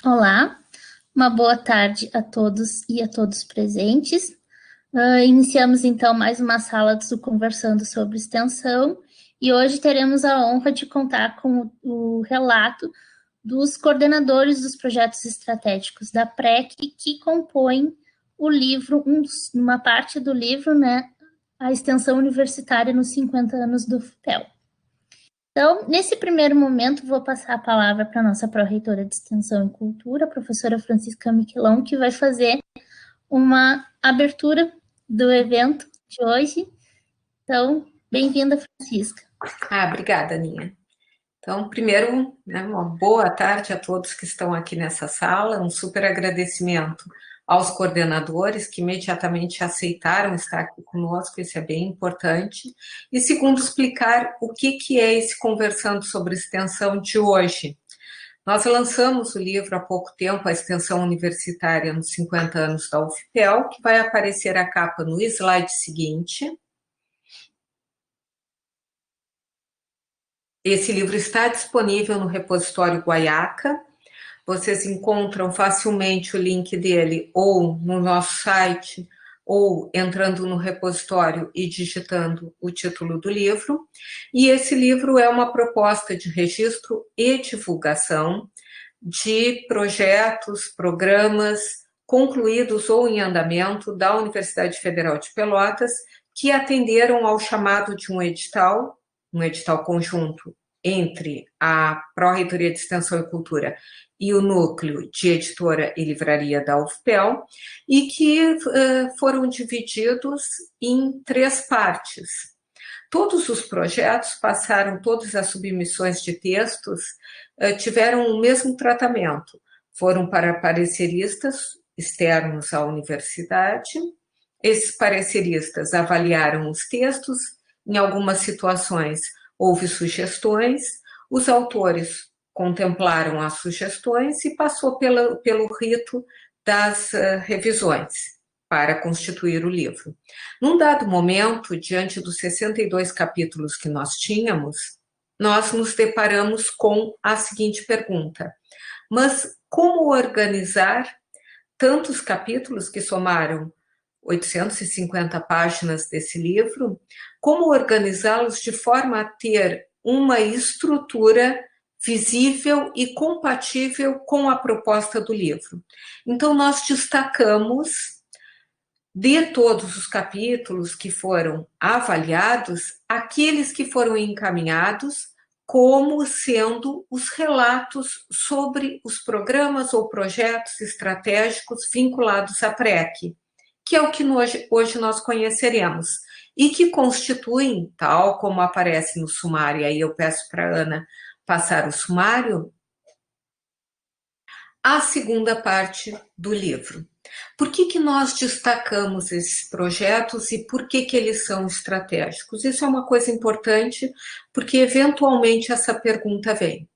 Olá, uma boa tarde a todos e a todos presentes. Iniciamos então mais uma sala do Conversando sobre Extensão e hoje teremos a honra de contar com o relato dos coordenadores dos projetos estratégicos da PREC que compõem o livro, uma parte do livro, né, a extensão universitária nos 50 anos do FPEL. Então, nesse primeiro momento, vou passar a palavra para a nossa pró-reitora de Extensão e Cultura, a professora Francisca Miquelon, que vai fazer uma abertura do evento de hoje. Então, bem-vinda, Francisca. Obrigada, Aninha. Então, primeiro, uma boa tarde a todos que estão aqui nessa sala, um super agradecimento aos coordenadores que imediatamente aceitaram estar aqui conosco, isso é bem importante. E segundo, explicar o que é esse Conversando sobre Extensão de hoje. Nós lançamos o livro há pouco tempo, A Extensão Universitária nos 50 anos da UFPEL, que vai aparecer a capa no slide seguinte. Esse livro está disponível no repositório Guaiaca. Vocês encontram facilmente o link dele ou no nosso site, ou entrando no repositório e digitando o título do livro. E esse livro é uma proposta de registro e divulgação de projetos, programas concluídos ou em andamento da Universidade Federal de Pelotas, que atenderam ao chamado de um edital conjunto entre a Pró-Reitoria de Extensão e Cultura e o Núcleo de Editora e Livraria da UFPEL, e que foram divididos em 3 partes. Todos os projetos passaram, todas as submissões de textos tiveram o mesmo tratamento. Foram para pareceristas externos à universidade. Esses pareceristas avaliaram os textos, em algumas situações houve sugestões, os autores contemplaram as sugestões e passou pelo rito das revisões para constituir o livro. Num dado momento, diante dos 62 capítulos que nós tínhamos, nós nos deparamos com a seguinte pergunta: mas como organizar tantos capítulos que somaram 850 páginas desse livro, como organizá-los de forma a ter uma estrutura visível e compatível com a proposta do livro. Então, nós destacamos, de todos os capítulos que foram avaliados, aqueles que foram encaminhados como sendo os relatos sobre os programas ou projetos estratégicos vinculados à PREC, que é o que hoje nós conheceremos, e que constituem, tal como aparece no sumário, aí eu peço para a Ana passar o sumário, a segunda parte do livro. Por que nós destacamos esses projetos e por que eles são estratégicos? Isso é uma coisa importante, porque eventualmente essa pergunta vem.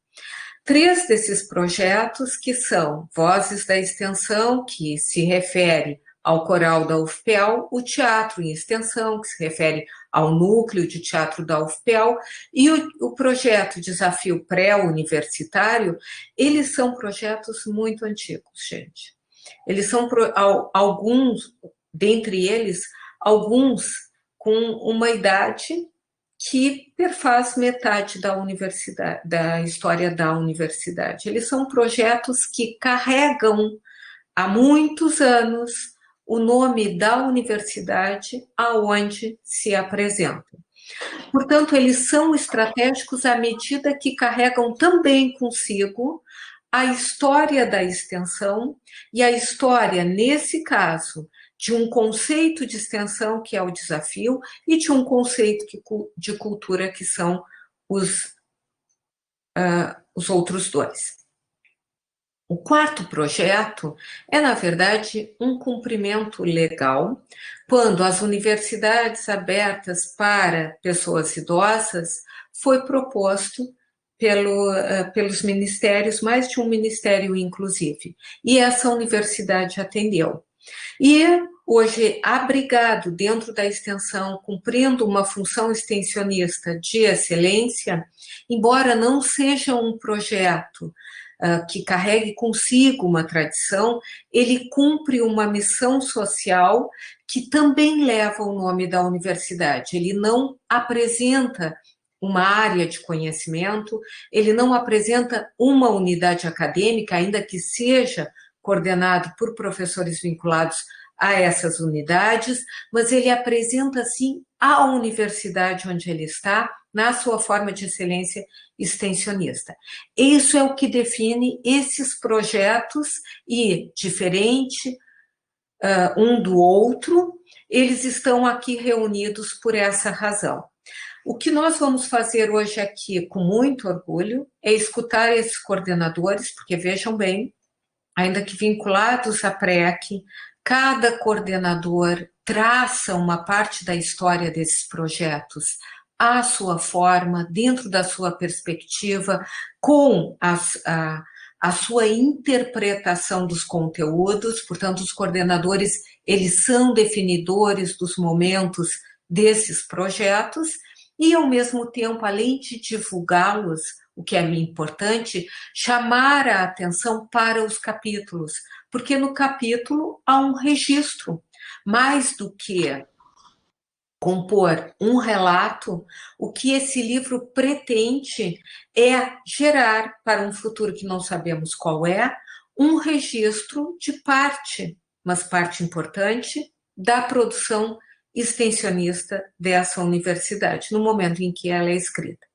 3 desses projetos, que são Vozes da Extensão, que se refere ao coral da UFPEL, o Teatro em Extensão, que se refere ao núcleo de teatro da UFPEL, e o projeto Desafio Pré-Universitário, eles são projetos muito antigos, gente. Eles são alguns, dentre eles, alguns com uma idade que perfaz metade da universidade, da história da universidade. Eles são projetos que carregam há muitos anos o nome da universidade aonde se apresentam. Portanto, eles são estratégicos à medida que carregam também consigo a história da extensão e a história, nesse caso, de um conceito de extensão, que é o desafio, e de um conceito de cultura, que são os outros 2. O 4º projeto é, na verdade, um cumprimento legal, quando as universidades abertas para pessoas idosas foi proposto pelos ministérios, mais de um ministério inclusive, e essa universidade atendeu. E hoje abrigado dentro da extensão, cumprindo uma função extensionista de excelência, embora não seja um projeto que carregue consigo uma tradição, ele cumpre uma missão social que também leva o nome da universidade. Ele não apresenta uma área de conhecimento, ele não apresenta uma unidade acadêmica, ainda que seja coordenado por professores vinculados a essas unidades, mas ele apresenta, sim, a universidade onde ele está, na sua forma de excelência extensionista. Isso é o que define esses projetos e, diferente um do outro, eles estão aqui reunidos por essa razão. O que nós vamos fazer hoje aqui, com muito orgulho, é escutar esses coordenadores, porque vejam bem, ainda que vinculados à PREC, cada coordenador traça uma parte da história desses projetos à sua forma, dentro da sua perspectiva, com a sua interpretação dos conteúdos. Portanto, os coordenadores, eles são definidores dos momentos desses projetos e, ao mesmo tempo, além de divulgá-los, o que é importante, chamar a atenção para os capítulos, porque no capítulo há um registro, mais do que compor um relato, o que esse livro pretende é gerar, para um futuro que não sabemos qual é, um registro de parte, mas parte importante, da produção extensionista dessa universidade, no momento em que ela é escrita.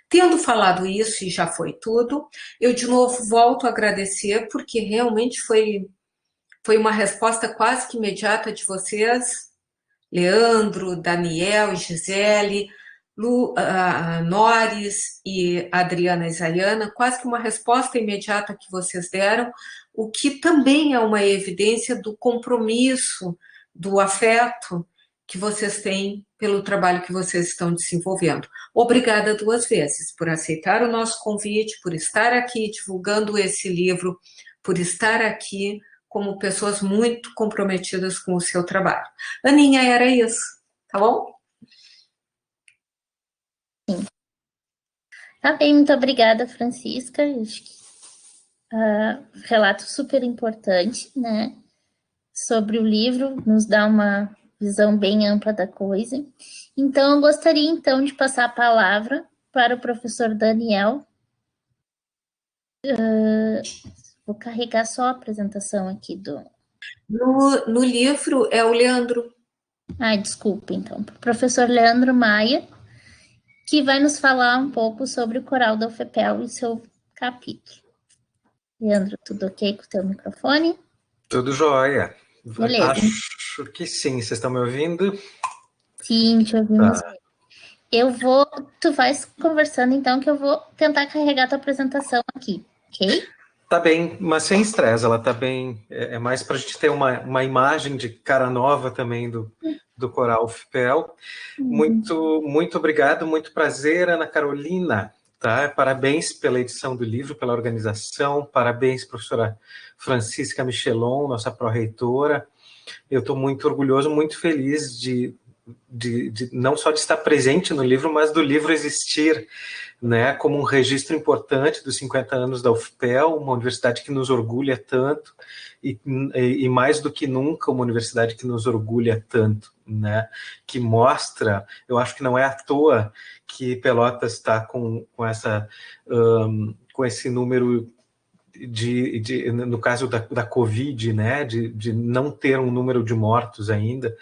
Tendo falado isso, e já foi tudo, eu de novo volto a agradecer, porque realmente foi uma resposta quase que imediata de vocês, Leandro, Daniel, Gisele, Noris e Adriana Isaiana, quase que uma resposta imediata que vocês deram, o que também é uma evidência do compromisso, do afeto que vocês têm pelo trabalho que vocês estão desenvolvendo. Obrigada duas vezes por aceitar o nosso convite, por estar aqui divulgando esse livro, por estar aqui como pessoas muito comprometidas com o seu trabalho. Aninha, era isso, tá bom? Sim. Tá bem, muito obrigada, Francisca. Acho que relato super importante, né? Sobre o livro, nos dá uma visão bem ampla da coisa. Então, eu gostaria, então, de passar a palavra para o professor Daniel. Vou carregar só a apresentação aqui do... No livro é o Leandro. Desculpa, então. O professor Leandro Maia, que vai nos falar um pouco sobre o coral da UFPEL e seu capítulo. Leandro, tudo ok com o teu microfone? Tudo jóia. Beleza. Acho que sim. Vocês estão me ouvindo? Sim, te ouvimos. Tá. Tu vais conversando, então, que eu vou tentar carregar a tua apresentação aqui, ok? Tá bem, mas sem estresse, ela tá bem. É mais para a gente ter uma imagem de cara nova também do Coral UFPEL. Muito obrigado, muito prazer, Ana Carolina. Tá? Parabéns pela edição do livro, pela organização, parabéns, professora Francisca Michelon, nossa pró-reitora. Eu estou muito orgulhoso, muito feliz de não só de estar presente no livro, mas do livro existir, né, como um registro importante dos 50 anos da UFPEL, uma universidade que nos orgulha tanto, e mais do que nunca uma universidade que nos orgulha tanto, né, que mostra, eu acho que não é à toa que Pelotas está com esse número no caso da Covid, né, de não ter um número de mortos ainda,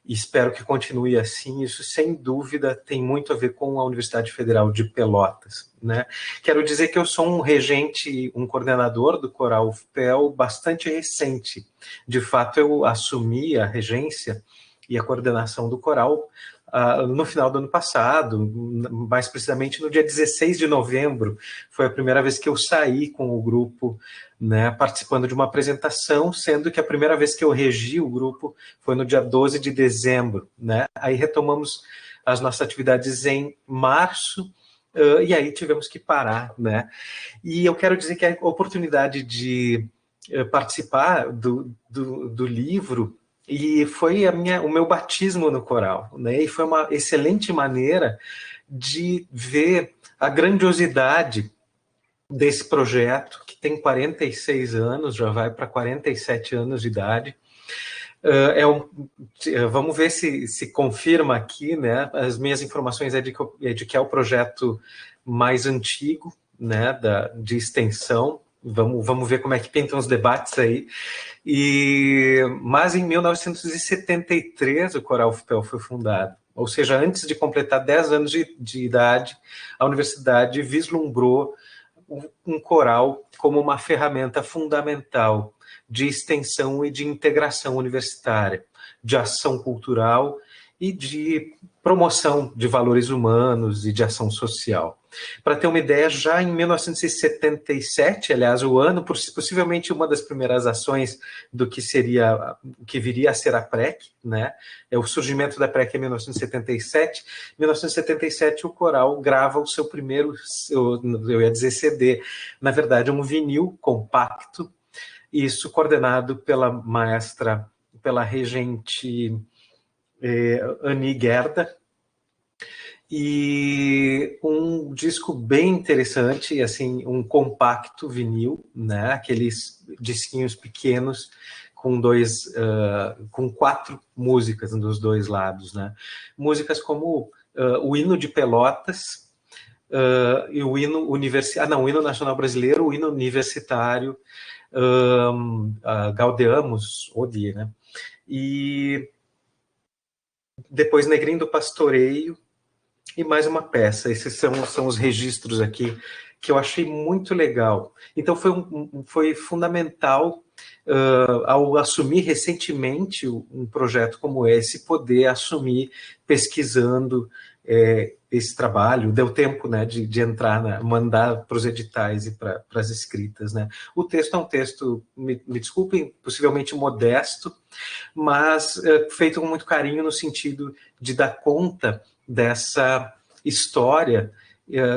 e espero que continue assim. Isso, sem dúvida, tem muito a ver com a Universidade Federal de Pelotas, né? Quero dizer que eu sou um regente, um coordenador do Coral UFPEL bastante recente. De fato, eu assumi a regência e a coordenação do coral no final do ano passado, mais precisamente no dia 16 de novembro, foi a primeira vez que eu saí com o grupo, né, participando de uma apresentação, sendo que a primeira vez que eu regi o grupo foi no dia 12 de dezembro, né? Aí retomamos as nossas atividades em março, e aí tivemos que parar, né? E eu quero dizer que a oportunidade de participar do livro E foi o meu batismo no coral, né? E foi uma excelente maneira de ver a grandiosidade desse projeto, que tem 46 anos, já vai para 47 anos de idade. Vamos ver se confirma aqui, né? As minhas informações é de que é o projeto mais antigo, né, de extensão. Vamos ver como é que pintam os debates aí. Mas em 1973 o Coral UFPEL foi fundado. Ou seja, antes de completar 10 anos de idade, a universidade vislumbrou um coral como uma ferramenta fundamental de extensão e de integração universitária, de ação cultural e de promoção de valores humanos e de ação social. Para ter uma ideia, já em 1977, aliás, o ano, possivelmente uma das primeiras ações do que seria, que viria a ser a PREC, né? É o surgimento da PREC em 1977. Em 1977, o coral grava o seu primeiro, eu ia dizer CD, na verdade, um vinil compacto, isso coordenado pela maestra, pela regente Annie Gerda, e um disco bem interessante, assim, um compacto vinil, né? Aqueles disquinhos pequenos com 4 músicas dos dois lados, né? Músicas como o hino de Pelotas e o hino universitário, o hino nacional brasileiro, o hino universitário, Gaudeamus, Odie, né? E depois Negrinho do Pastoreio, e mais uma peça. Esses são os registros aqui que eu achei muito legal. Então foi fundamental, ao assumir recentemente um projeto como esse, poder assumir pesquisando esse trabalho. Deu tempo, né, de entrar, mandar para os editais e para as escritas, né. O texto é um texto, me desculpem, possivelmente modesto, mas feito com muito carinho no sentido de dar conta dessa história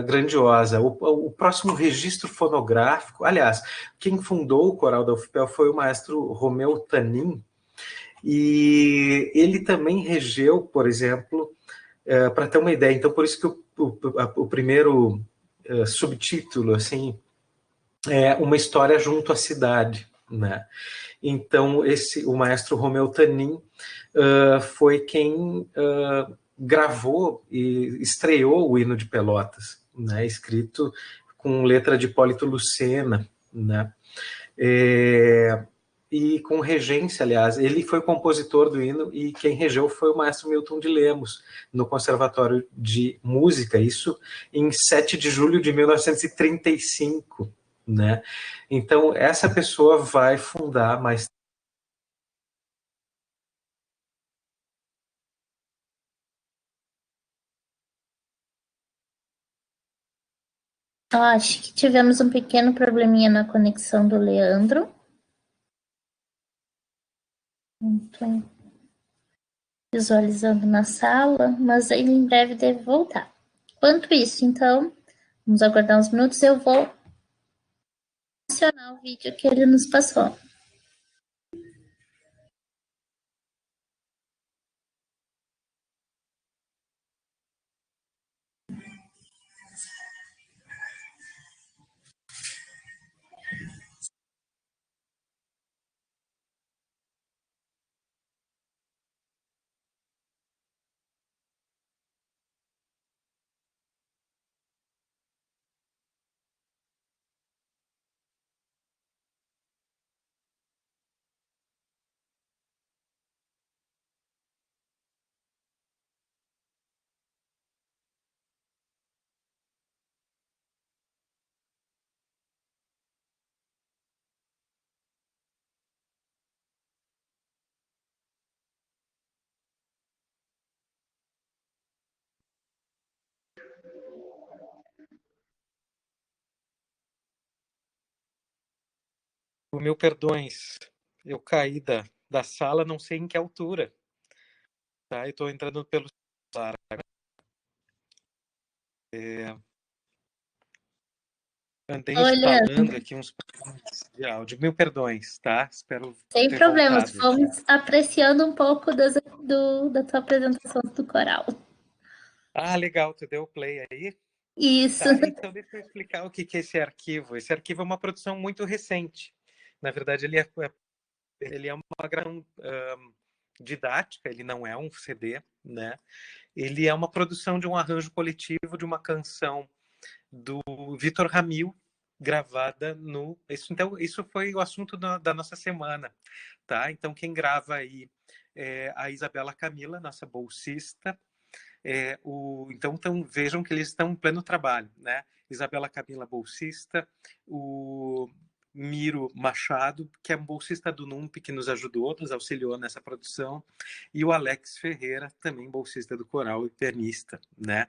grandiosa. O próximo registro fonográfico, aliás, quem fundou o coral da UFPEL foi o maestro Romeu Tanin, e ele também regeu, por exemplo, para ter uma ideia, então por isso que o primeiro subtítulo, assim, é Uma História Junto à Cidade, né? Então, o maestro Romeu Tanin foi quem gravou e estreou o hino de Pelotas, né, escrito com letra de Hipólito Lucena, né, e com regência, aliás. Ele foi compositor do hino e quem regeu foi o maestro Milton de Lemos, no Conservatório de Música, isso em 7 de julho de 1935, né? Então, essa pessoa vai fundar mais. Acho que tivemos um pequeno probleminha na conexão do Leandro. Estou visualizando na sala, mas ele em breve deve voltar. Enquanto isso, então, vamos aguardar uns minutos, eu vou acionar o vídeo que ele nos passou. Mil perdões, eu caí da sala, não sei em que altura. Tá? Eu estou entrando pelo celular. Andei Oi, instalando Leandro. aqui uns programas de áudio. Mil perdões, tá? Espero Sem ter problemas, voltado aqui. vamos apreciando um pouco da tua apresentação do coral. Ah, legal, tu deu play aí? Isso. Tá, então deixa eu explicar o que que é esse arquivo. Esse arquivo é uma produção muito recente. Na verdade, ele é uma gravação didática, ele não é um CD, né? Ele é uma produção de um arranjo coletivo de uma canção do Vitor Ramil, gravada no. Então, isso foi o assunto da nossa semana, tá? Então, quem grava aí é a Isabela Camila, nossa bolsista. Então, vejam que eles estão em pleno trabalho, né? Isabela Camila, bolsista, o Miro Machado, que é um bolsista do NUMP, que nos ajudou, nos auxiliou nessa produção, e o Alex Ferreira, também bolsista do coral e pianista, né?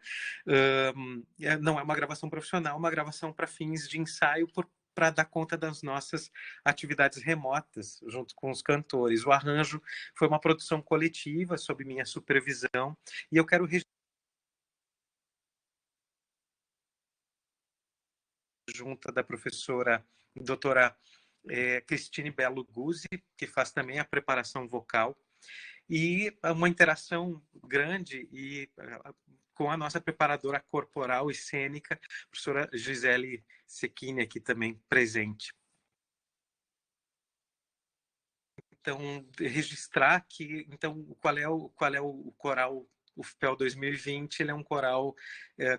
Não é uma gravação profissional, é uma gravação para fins de ensaio para dar conta das nossas atividades remotas, junto com os cantores. O arranjo foi uma produção coletiva, sob minha supervisão, e eu quero junta da professora doutora Cristine Belo Guzzi, que faz também a preparação vocal, e uma interação grande com a nossa preparadora corporal e cênica, professora Gisele Secchini, aqui também presente. Então, registrar que, então, qual é o coral UFPEL 2020? Ele é um coral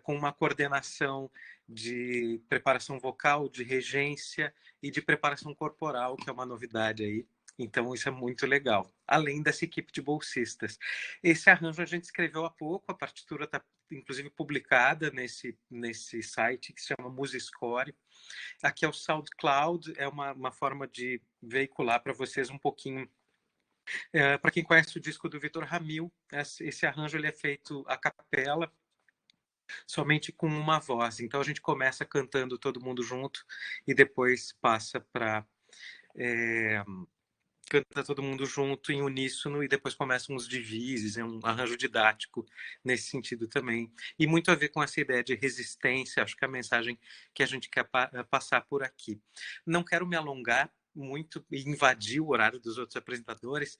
com uma coordenação de preparação vocal, de regência e de preparação corporal, que é uma novidade aí. Então, isso é muito legal. Além dessa equipe de bolsistas. Esse arranjo a gente escreveu há pouco, a partitura está, inclusive, publicada nesse site que se chama Musiscore. Aqui é o SoundCloud, é uma forma de veicular para vocês um pouquinho. Para quem conhece o disco do Vitor Ramil, esse arranjo ele é feito a capela, somente com uma voz. Então a gente começa cantando todo mundo junto e depois passa para canta todo mundo junto em uníssono e depois começam os divises, é um arranjo didático nesse sentido também. E muito a ver com essa ideia de resistência, acho que é a mensagem que a gente quer passar por aqui. Não quero me alongar muito e invadir o horário dos outros apresentadores.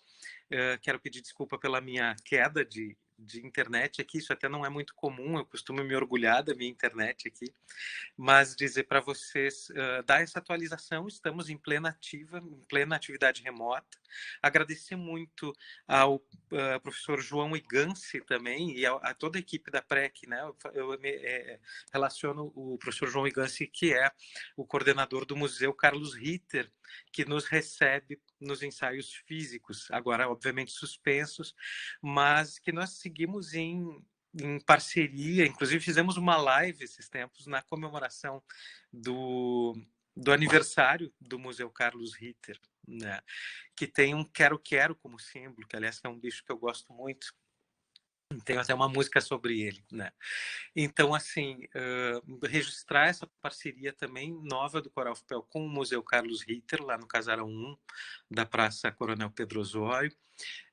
Quero pedir desculpa pela minha queda de internet aqui, isso até não é muito comum, eu costumo me orgulhar da minha internet aqui, mas dizer para vocês, dar essa atualização, estamos em plena atividade remota, agradecer muito ao professor João Iganci também, e a toda a equipe da PREC, né? Eu relaciono o professor João Iganci, que é o coordenador do Museu Carlos Ritter, que nos recebe nos ensaios físicos, agora obviamente suspensos, mas que nós seguimos em parceria, inclusive fizemos uma live esses tempos na comemoração do aniversário do Museu Carlos Ritter, né? Que tem um quero-quero como símbolo, que aliás é um bicho que eu gosto muito. Tem até uma música sobre ele, né? Então, assim, registrar essa parceria também nova do Coral UFPEL com o Museu Carlos Ritter, lá no Casarão 1 da Praça Coronel Pedro Osório,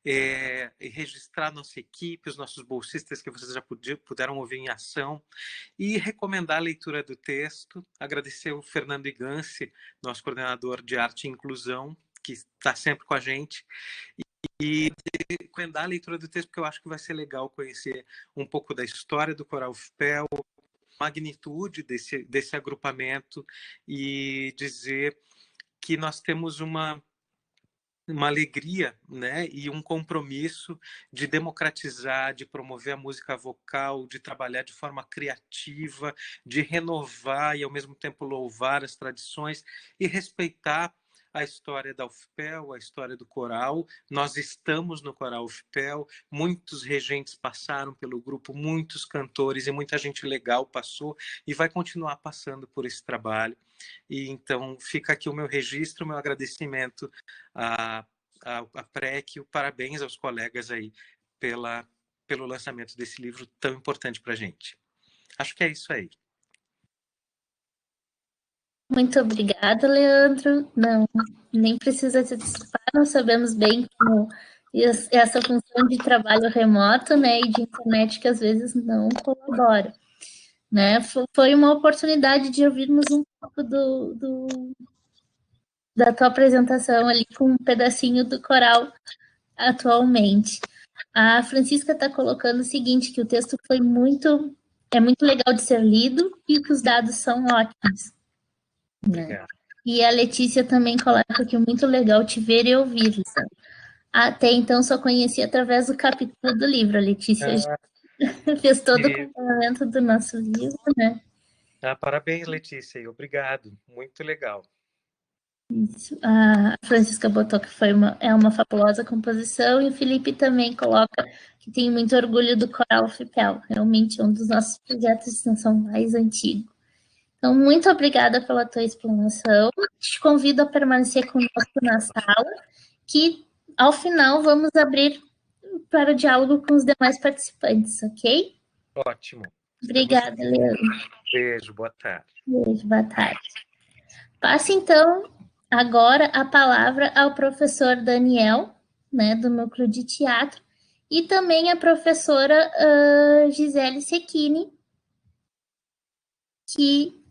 e registrar nossa equipe, os nossos bolsistas que vocês já puderam ouvir em ação, e recomendar a leitura do texto, agradecer o Fernando Iganci, nosso coordenador de arte e inclusão, que está sempre com a gente, e recomendar a leitura do texto, porque eu acho que vai ser legal conhecer um pouco da história do Coral UFPEL, magnitude desse agrupamento, e dizer que nós temos uma alegria, né, e um compromisso de democratizar, de promover a música vocal, de trabalhar de forma criativa, de renovar e ao mesmo tempo louvar as tradições e respeitar a história da UFPEL, a história do coral. Nós estamos no Coral UFPEL, muitos regentes passaram pelo grupo, muitos cantores e muita gente legal passou e vai continuar passando por esse trabalho. E então fica aqui o meu registro, o meu agradecimento a PREC, o parabéns aos colegas aí pelo lançamento desse livro tão importante para a gente. Acho que é isso aí. Muito obrigada, Leandro. Não, nem precisa se desculpar, nós sabemos bem como essa função de trabalho remoto, né, e de internet que às vezes não colabora. né? Foi uma oportunidade de ouvirmos um pouco da tua apresentação ali com um pedacinho do coral atualmente. A Francisca está colocando o seguinte, que o texto é muito legal de ser lido e que os dados são ótimos. Né? E a Letícia também coloca que é muito legal te ver e ouvir, Lisa. Até então só conheci através do capítulo do livro. A Letícia fez todo o acompanhamento do nosso livro, né? Parabéns, Letícia, e obrigado. Muito legal. Isso. A Francisca botou que é uma fabulosa composição, e o Felipe também coloca que tem muito orgulho do Coral FIPEL, realmente um dos nossos projetos de extensão mais antigos. Então, muito obrigada pela tua explanação. Te convido a permanecer conosco na sala, que ao final vamos abrir para o diálogo com os demais participantes, ok? Ótimo. Obrigada, Leandro. Beijo, boa tarde. Beijo, boa tarde. Passo, então, agora a palavra ao professor Daniel, né, do Núcleo de Teatro, e também a professora Gisele Secchini, que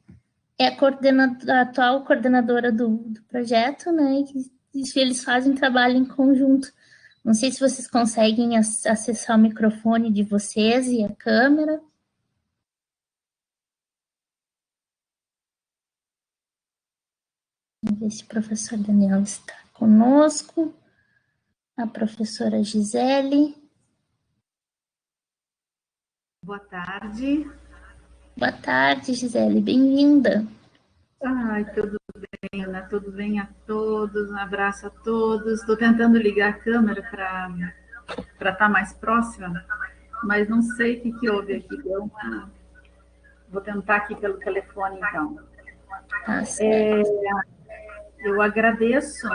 é a atual coordenadora do projeto, né, e que eles fazem trabalho em conjunto. Não sei se vocês conseguem acessar o microfone de vocês e a câmera. Vamos ver se o professor Daniel está conosco. A professora Gisele. Boa tarde. Boa tarde, Gisele. Bem-vinda. Ai, tudo bem, Ana? Tudo bem a todos? Um abraço a todos. Estou tentando ligar a câmera para estar mais próxima, mas não sei o que houve aqui. Vou tentar aqui pelo telefone, então. Eu agradeço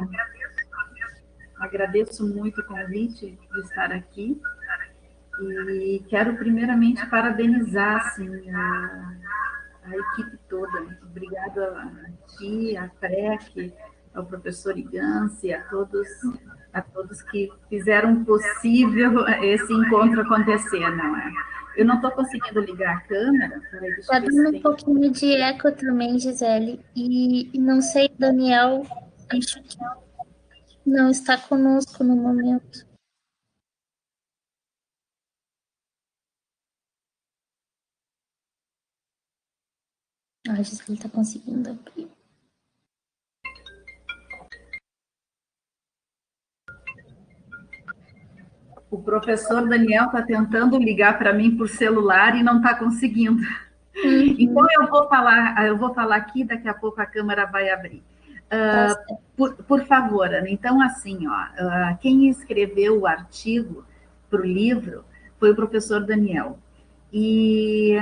muito o convite de estar aqui e quero primeiramente parabenizar assim, a equipe toda. Obrigada a ti, a PREC, ao professor Igance, a todos que fizeram possível esse encontro acontecer, não é? Eu não estou conseguindo ligar a câmera. Está dando um pouquinho de eco também, Gisele. E não sei, Daniel, acho que não está conosco no momento. A Gisele está conseguindo abrir. O professor Daniel está tentando ligar para mim por celular e não está conseguindo. Então, eu vou falar aqui, daqui a pouco a câmera vai abrir. Por favor, Ana, então, assim, quem escreveu o artigo para o livro foi o professor Daniel. E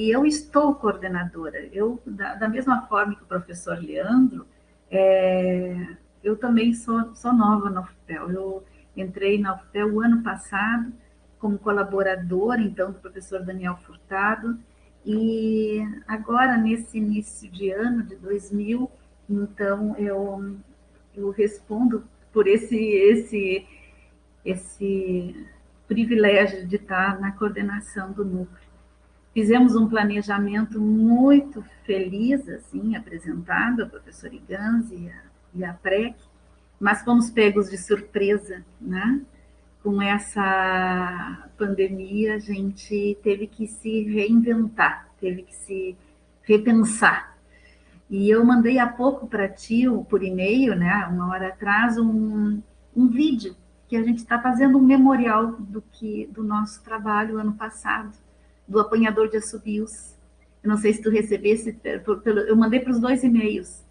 eu estou coordenadora. Da mesma forma que o professor Leandro, eu também sou nova na UFPEL. Eu entrei na UFPEL o ano passado como colaboradora, então, do professor Daniel Furtado, e agora, nesse início de ano de 2000, então, eu respondo por esse privilégio de estar na coordenação do núcleo. Fizemos um planejamento muito feliz, assim, apresentado ao professor Igance e a PREC, mas fomos pegos de surpresa, né? Com essa pandemia, a gente teve que se reinventar, teve que se repensar. E eu mandei há pouco para ti, por e-mail, né, uma hora atrás, um vídeo que a gente está fazendo um memorial do nosso trabalho ano passado, do apanhador de assobios. Eu não sei se tu recebesse, eu mandei para os 2 e-mails.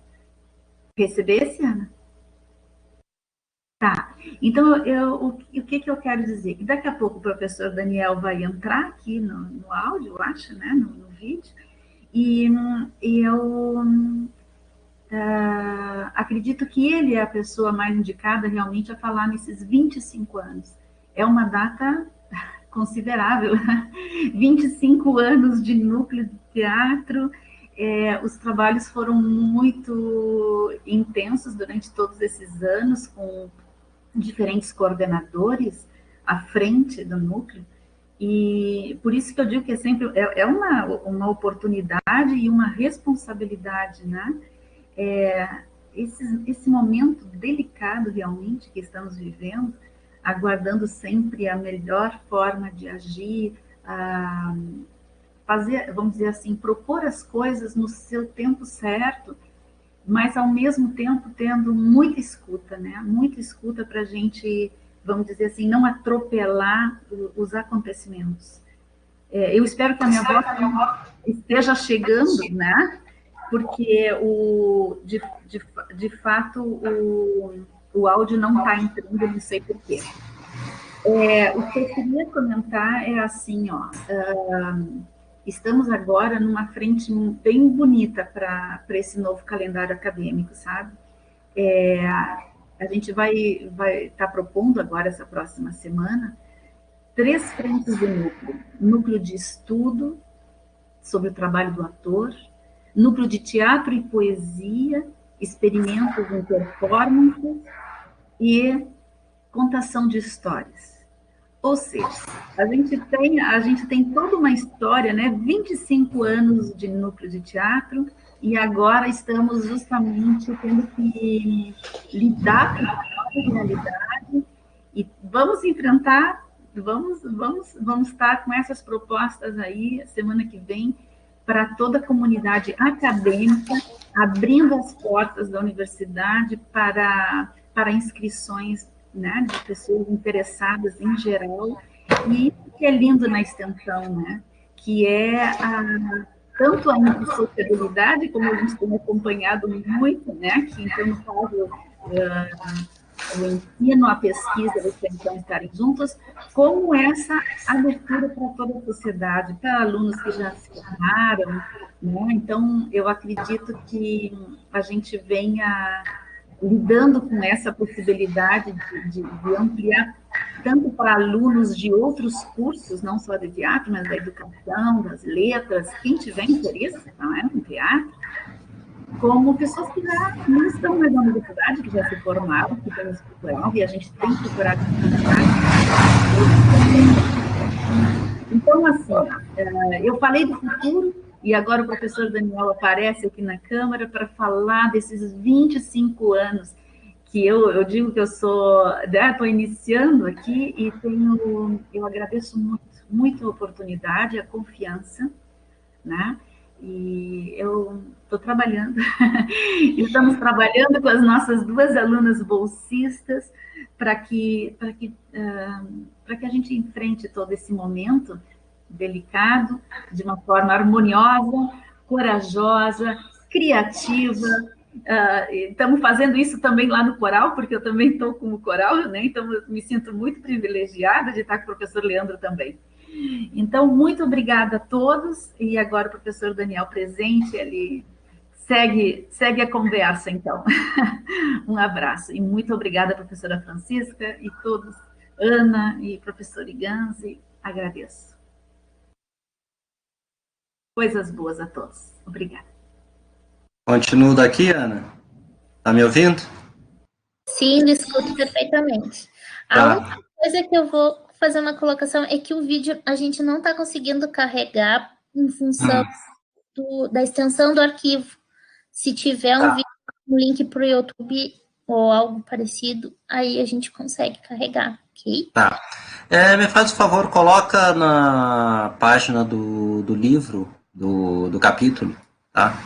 Recebesse, Ana? Tá, então o que eu quero dizer? Que daqui a pouco o professor Daniel vai entrar aqui no áudio, eu acho, né, no vídeo, e eu acredito que ele é a pessoa mais indicada realmente a falar nesses 25 anos. É uma data considerável, 25 anos de núcleo de teatro. Os trabalhos foram muito intensos durante todos esses anos, com diferentes coordenadores à frente do núcleo, E por isso que eu digo que é sempre uma oportunidade e uma responsabilidade, né? Esse momento delicado realmente que estamos vivendo, aguardando sempre a melhor forma de agir, fazer, vamos dizer assim, propor as coisas no seu tempo certo, mas ao mesmo tempo tendo muita escuta, né? Muita escuta para a gente, vamos dizer assim, não atropelar os acontecimentos. Eu espero que a minha voz esteja chegando, né? Porque de fato o áudio não está entrando, não sei porquê. O que eu queria comentar é assim, ó. Estamos agora numa frente bem bonita para esse novo calendário acadêmico, sabe? A gente vai estar propondo agora, essa próxima semana, 3 frentes de núcleo. Núcleo de estudo sobre o trabalho do ator, núcleo de teatro e poesia, experimentos em performances e contação de histórias. Ou seja, a gente tem toda uma história, né? 25 anos de núcleo de teatro, e agora estamos justamente tendo que lidar com a nova realidade, e vamos enfrentar, vamos estar com essas propostas aí, semana que vem, para toda a comunidade acadêmica, abrindo as portas da universidade para inscrições, né, de pessoas interessadas em geral, e isso que é lindo na extensão, né, que é tanto a intersociabilidade, como a gente tem acompanhado muito, né, que então, no caso, o ensino, a pesquisa, a extensão estarem juntos, como essa abertura para toda a sociedade, para alunos que já se formaram, né, então eu acredito que a gente venha lidando com essa possibilidade de ampliar tanto para alunos de outros cursos, não só de teatro, mas da educação, das letras, quem tiver interesse, não é, no teatro, como pessoas que já não estão mais na universidade, que já se formaram, que têm esse cultural, e a gente tem que procurar então, assim, eu falei do futuro, e agora o professor Daniel aparece aqui na Câmara para falar desses 25 anos que eu digo que eu estou iniciando aqui, e eu agradeço muito a oportunidade, a confiança, né? E eu estou trabalhando, estamos trabalhando com as nossas 2 alunas bolsistas para que a gente enfrente todo esse momento delicado, de uma forma harmoniosa, corajosa, criativa. Estamos fazendo isso também lá no coral, porque eu também estou com o coral, né? Então eu me sinto muito privilegiada de estar com o professor Leandro também. Então, muito obrigada a todos, e agora o professor Daniel presente, ele segue a conversa, então. Um abraço, e muito obrigada, professora Francisca, e todos, Ana e professor Iganzi, agradeço. Coisas boas a todos. Obrigada. Continuo daqui, Ana? Está me ouvindo? Sim, me escuto perfeitamente. A única coisa que eu vou fazer uma colocação é que o vídeo a gente não está conseguindo carregar em função da extensão do arquivo. Se tiver um link para o YouTube ou algo parecido, aí a gente consegue carregar, ok? Tá. Me faz o favor, coloca na página do livro, do capítulo, tá?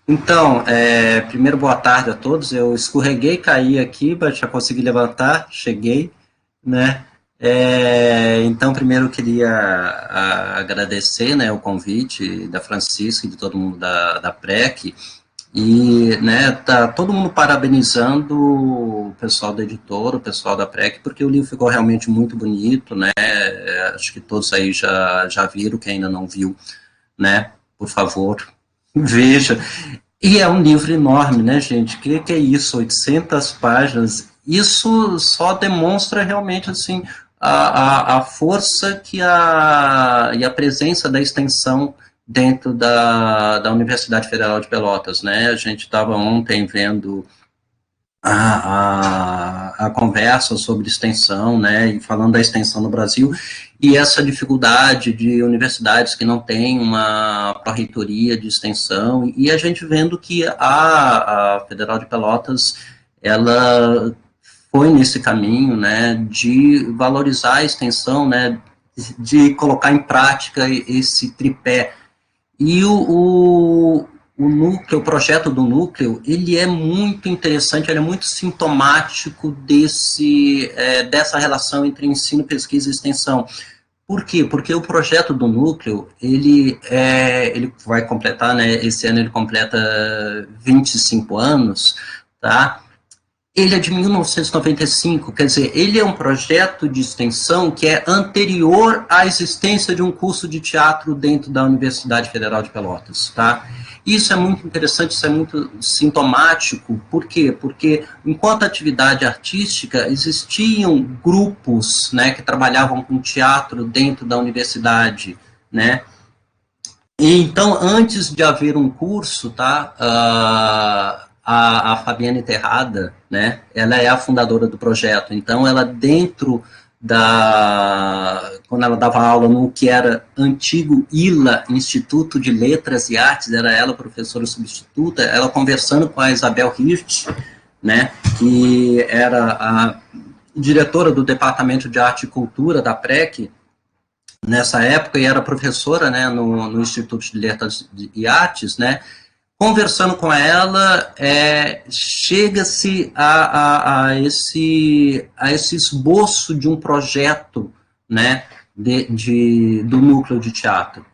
Então, primeiro, boa tarde a todos. Eu escorreguei, caí aqui, mas já consegui levantar, cheguei, né? Então, primeiro eu queria agradecer, né, o convite da Francisca e de todo mundo da PREC, e, né, tá todo mundo parabenizando o pessoal da editora, o pessoal da PREC, porque o livro ficou realmente muito bonito, né? Acho que todos aí já viram, quem ainda não viu, né, por favor, veja. E é um livro enorme, né, gente? O que é isso? 800 páginas. Isso só demonstra realmente, assim, a força e a presença da extensão dentro da Universidade Federal de Pelotas, né? A gente estava ontem vendo a conversa sobre extensão, né, e falando da extensão no Brasil, e essa dificuldade de universidades que não têm uma pró-reitoria de extensão, e a gente vendo que a Federal de Pelotas, ela foi nesse caminho, né, de valorizar a extensão, né, de colocar em prática esse tripé. E o núcleo, o projeto do núcleo, ele é muito interessante, ele é muito sintomático dessa relação entre ensino, pesquisa e extensão. Por quê? Porque o projeto do núcleo, ele vai completar, né, esse ano ele completa 25 anos, tá? Ele é de 1995, quer dizer, ele é um projeto de extensão que é anterior à existência de um curso de teatro dentro da Universidade Federal de Pelotas, tá? Isso é muito interessante, isso é muito sintomático, por quê? Porque, enquanto atividade artística, existiam grupos, né, que trabalhavam com teatro dentro da universidade, né? E, então, antes de haver um curso, tá, a Fabiane Terrada, né, ela é a fundadora do projeto, então ela dentro quando ela dava aula no que era antigo ILA, Instituto de Letras e Artes, era ela professora substituta, ela conversando com a Isabel Hirsch, né, que era a diretora do Departamento de Arte e Cultura da PREC, nessa época, e era professora, né, no Instituto de Letras e Artes, né, conversando com ela, chega-se a esse esboço de um projeto, né, do núcleo de teatro.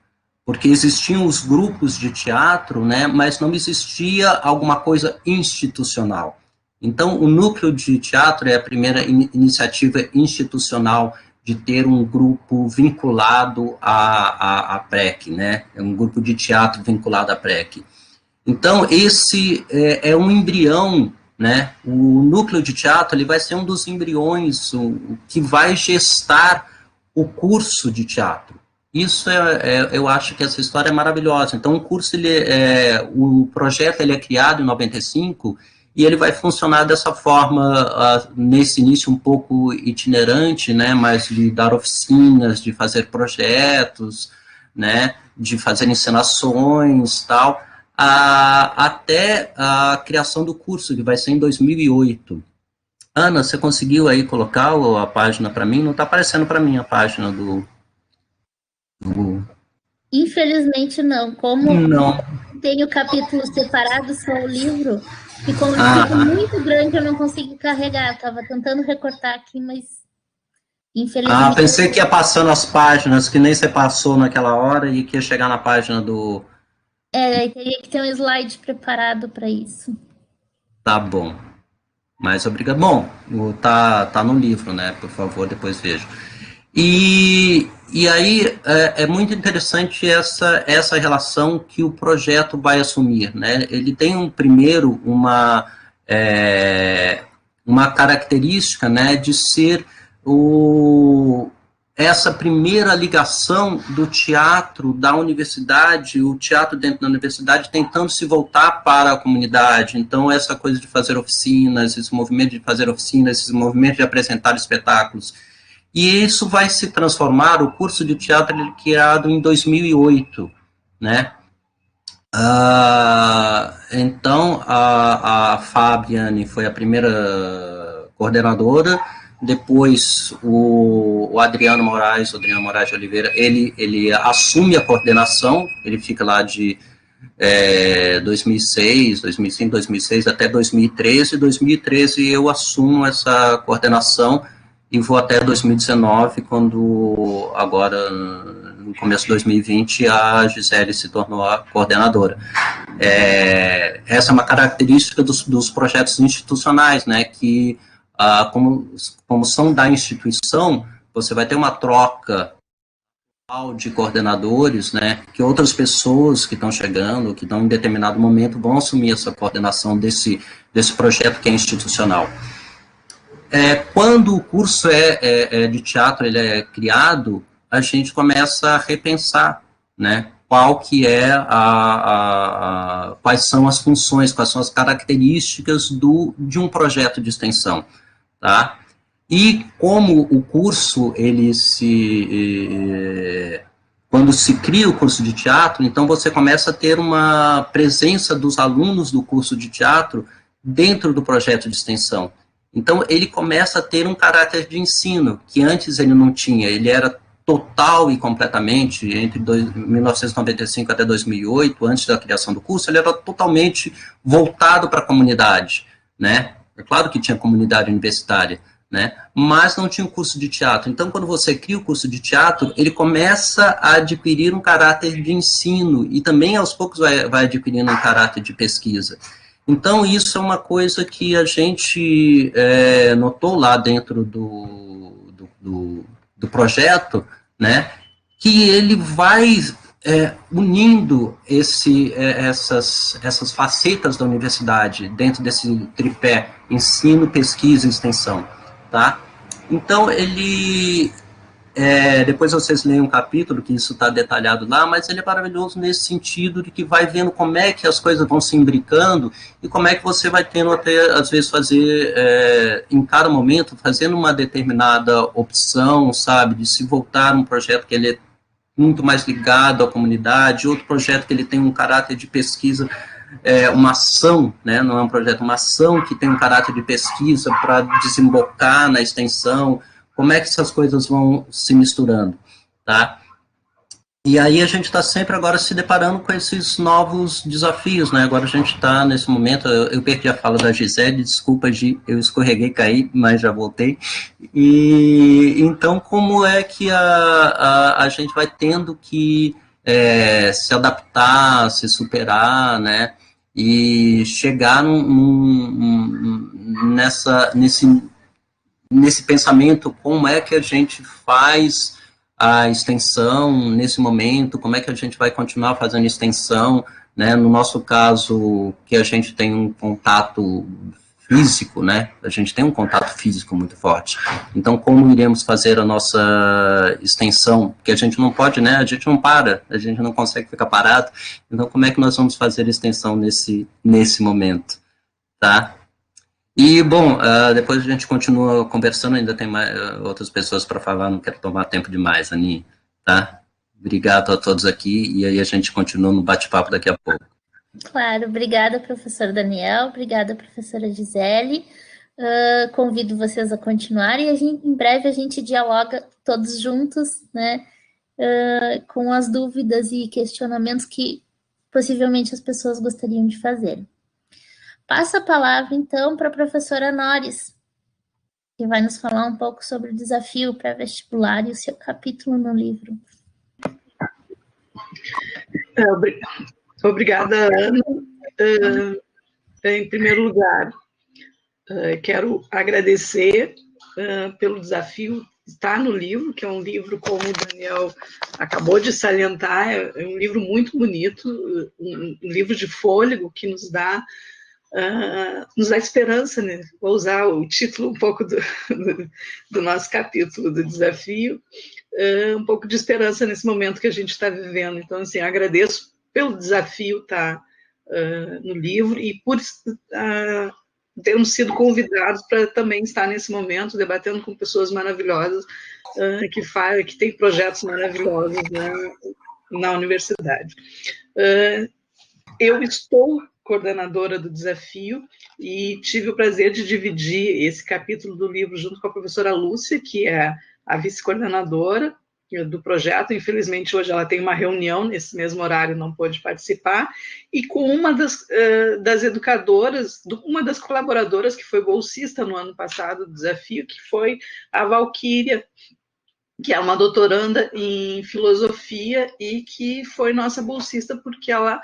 Porque existiam os grupos de teatro, né, mas não existia alguma coisa institucional. Então, o núcleo de teatro é a primeira iniciativa institucional de ter um grupo vinculado à PREC, né, é um grupo de teatro vinculado à PREC. Então, esse é um embrião, né? O núcleo de teatro ele vai ser um dos embriões que vai gestar o curso de teatro. Isso eu acho que essa história é maravilhosa. Então, o projeto ele é criado em 95 e ele vai funcionar dessa forma, nesse início um pouco itinerante, né? Mas de dar oficinas, de fazer projetos, né? De fazer encenações, tal. Até a criação do curso, que vai ser em 2008. Ana, você conseguiu aí colocar a página para mim? Não está aparecendo para mim a página do... Infelizmente não. Como não. Tem o capítulo separado, só o livro, ficou muito grande, eu não consegui carregar. Estava tentando recortar aqui, mas infelizmente... pensei que ia passando as páginas, que nem você passou naquela hora, e que ia chegar na página do... teria que ter um slide preparado para isso. Tá bom. Mas obrigado. Bom, tá no livro, né? Por favor, depois veja. E aí é muito interessante essa relação que o projeto vai assumir, né? Ele tem uma característica, né, de ser essa primeira ligação do teatro da universidade, o teatro dentro da universidade tentando se voltar para a comunidade. Então, essa coisa de fazer oficinas, esse movimento de fazer oficinas, esse movimento de apresentar espetáculos. E isso vai se transformar, o curso de teatro ele é criado em 2008, né? Então, a Fabiane foi a primeira coordenadora. Depois o Adriano Moraes de Oliveira, ele assume a coordenação, ele fica lá de 2006, 2005, 2006 até 2013, 2013 eu assumo essa coordenação e vou até 2019, quando agora, no começo de 2020, a Gisele se tornou a coordenadora. Essa é uma característica dos projetos institucionais, né, que como são da instituição, você vai ter uma troca de coordenadores, né, que outras pessoas que estão chegando, que estão em determinado momento, vão assumir essa coordenação desse projeto que é institucional. Quando o curso de teatro ele é criado, a gente começa a repensar, né, qual que é quais são as funções, quais são as características de um projeto de extensão, tá? E como o curso, quando se cria o curso de teatro, então você começa a ter uma presença dos alunos do curso de teatro dentro do projeto de extensão. Então, ele começa a ter um caráter de ensino, que antes ele não tinha, ele era total e completamente, entre 1995 até 2008, antes da criação do curso, ele era totalmente voltado para a comunidade, né? É claro que tinha comunidade universitária, né? Mas não tinha um curso de teatro. Então, quando você cria o curso de teatro, ele começa a adquirir um caráter de ensino e também, aos poucos, vai adquirindo um caráter de pesquisa. Então, isso é uma coisa que a gente notou lá dentro do projeto, né, que ele vai unindo essas facetas da universidade dentro desse tripé ensino, pesquisa e extensão, tá? Então, ele... depois vocês leem um capítulo que isso está detalhado lá, mas ele é maravilhoso nesse sentido de que vai vendo como é que as coisas vão se imbricando e como é que você vai tendo até, às vezes, fazer, em cada momento, fazendo uma determinada opção, sabe, de se voltar a um projeto que ele é muito mais ligado à comunidade, outro projeto que ele tem um caráter de pesquisa, uma ação, né, não é um projeto, uma ação que tem um caráter de pesquisa para desembocar na extensão. Como é que essas coisas vão se misturando, tá? E aí a gente está sempre agora se deparando com esses novos desafios, né? Agora a gente está nesse momento, eu perdi a fala da Gisele, desculpa, Gi, eu escorreguei, caí, mas já voltei. E então como é que a gente vai tendo que se adaptar, se superar, né? E chegar nesse pensamento, como é que a gente faz a extensão nesse momento, como é que a gente vai continuar fazendo extensão, né? No nosso caso, que a gente tem um contato físico, né? A gente tem um contato físico muito forte. Então, como iremos fazer a nossa extensão? Porque a gente não pode, né? A gente não para, a gente não consegue ficar parado. Então, como é que nós vamos fazer a extensão nesse momento, tá? E, bom, depois a gente continua conversando, ainda tem outras pessoas para falar, não quero tomar tempo demais, Aninha, tá? Obrigado a todos aqui, e aí a gente continua no bate-papo daqui a pouco. Claro, obrigada, professor Daniel, obrigada, professora Gisele. Convido vocês a continuarem e em breve a gente dialoga todos juntos, né, com as dúvidas e questionamentos que possivelmente as pessoas gostariam de fazer. Passo a palavra, então, para a professora Nores, que vai nos falar um pouco sobre o desafio pré-vestibular e o seu capítulo no livro. Obrigada, Ana. Em primeiro lugar, quero agradecer pelo desafio estar no livro, que é um livro, como o Daniel acabou de salientar, é um livro muito bonito, um livro de fôlego que nos dá esperança, né? Vou usar o título um pouco do nosso capítulo, do desafio, um pouco de esperança nesse momento que a gente está vivendo. Então, assim, agradeço pelo desafio estar no livro e por termos sido convidados para também estar nesse momento debatendo com pessoas maravilhosas que têm projetos maravilhosos, né, na universidade. Eu estou coordenadora do desafio e tive o prazer de dividir esse capítulo do livro junto com a professora Lúcia, que é a vice-coordenadora do projeto. Infelizmente, hoje ela tem uma reunião nesse mesmo horário, não pôde participar, e com uma das educadoras, uma das colaboradoras que foi bolsista no ano passado do desafio, que foi a Valquíria, que é uma doutoranda em filosofia e que foi nossa bolsista porque ela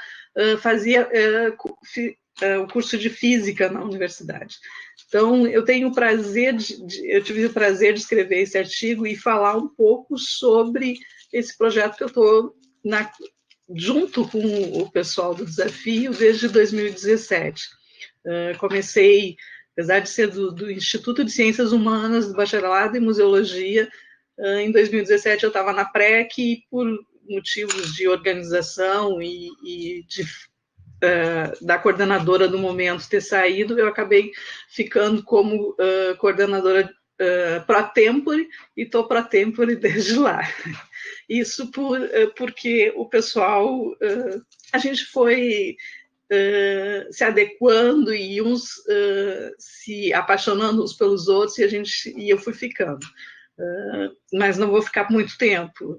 fazia o curso de física na universidade. Então, eu tive o prazer de escrever esse artigo e falar um pouco sobre esse projeto que eu estou junto com o pessoal do desafio desde 2017. Comecei, apesar de ser do Instituto de Ciências Humanas, do bacharelado em Museologia, em 2017 eu estava na PREC e por motivos de organização e da coordenadora do momento ter saído, eu acabei ficando como coordenadora pro tempore, e estou pro tempore desde lá. Isso porque o pessoal, a gente foi se adequando e uns se apaixonando uns pelos outros, e eu fui ficando. Mas não vou ficar por muito tempo.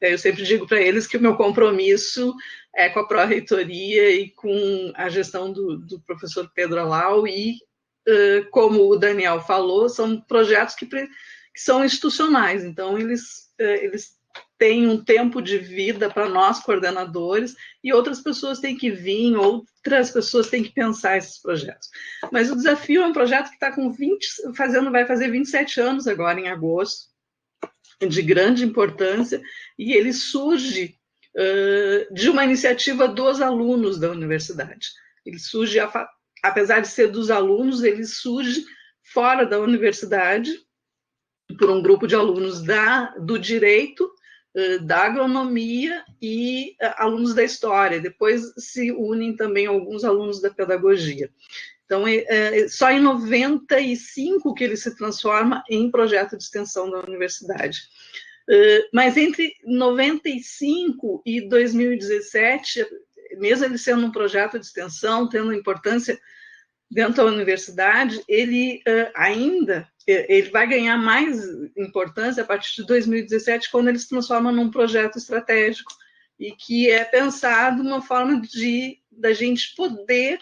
Eu sempre digo para eles que o meu compromisso é com a pró-reitoria e com a gestão do professor Pedro Alau, e, como o Daniel falou, são projetos que são institucionais, então eles têm um tempo de vida para nós, coordenadores, e outras pessoas têm que vir, outras pessoas têm que pensar esses projetos. Mas o Desafio é um projeto que está com vai fazer 27 anos agora, em agosto, de grande importância, e ele surge de uma iniciativa dos alunos da universidade. Ele surge, apesar de ser dos alunos, ele surge fora da universidade, por um grupo de alunos do direito, da agronomia e alunos da história. Depois se unem também alguns alunos da pedagogia. Então, só em 95 que ele se transforma em projeto de extensão da universidade. Mas entre 95 e 2017, mesmo ele sendo um projeto de extensão, tendo importância dentro da universidade, ele ele vai ganhar mais importância a partir de 2017, quando ele se transforma num projeto estratégico, e que é pensado uma forma da gente poder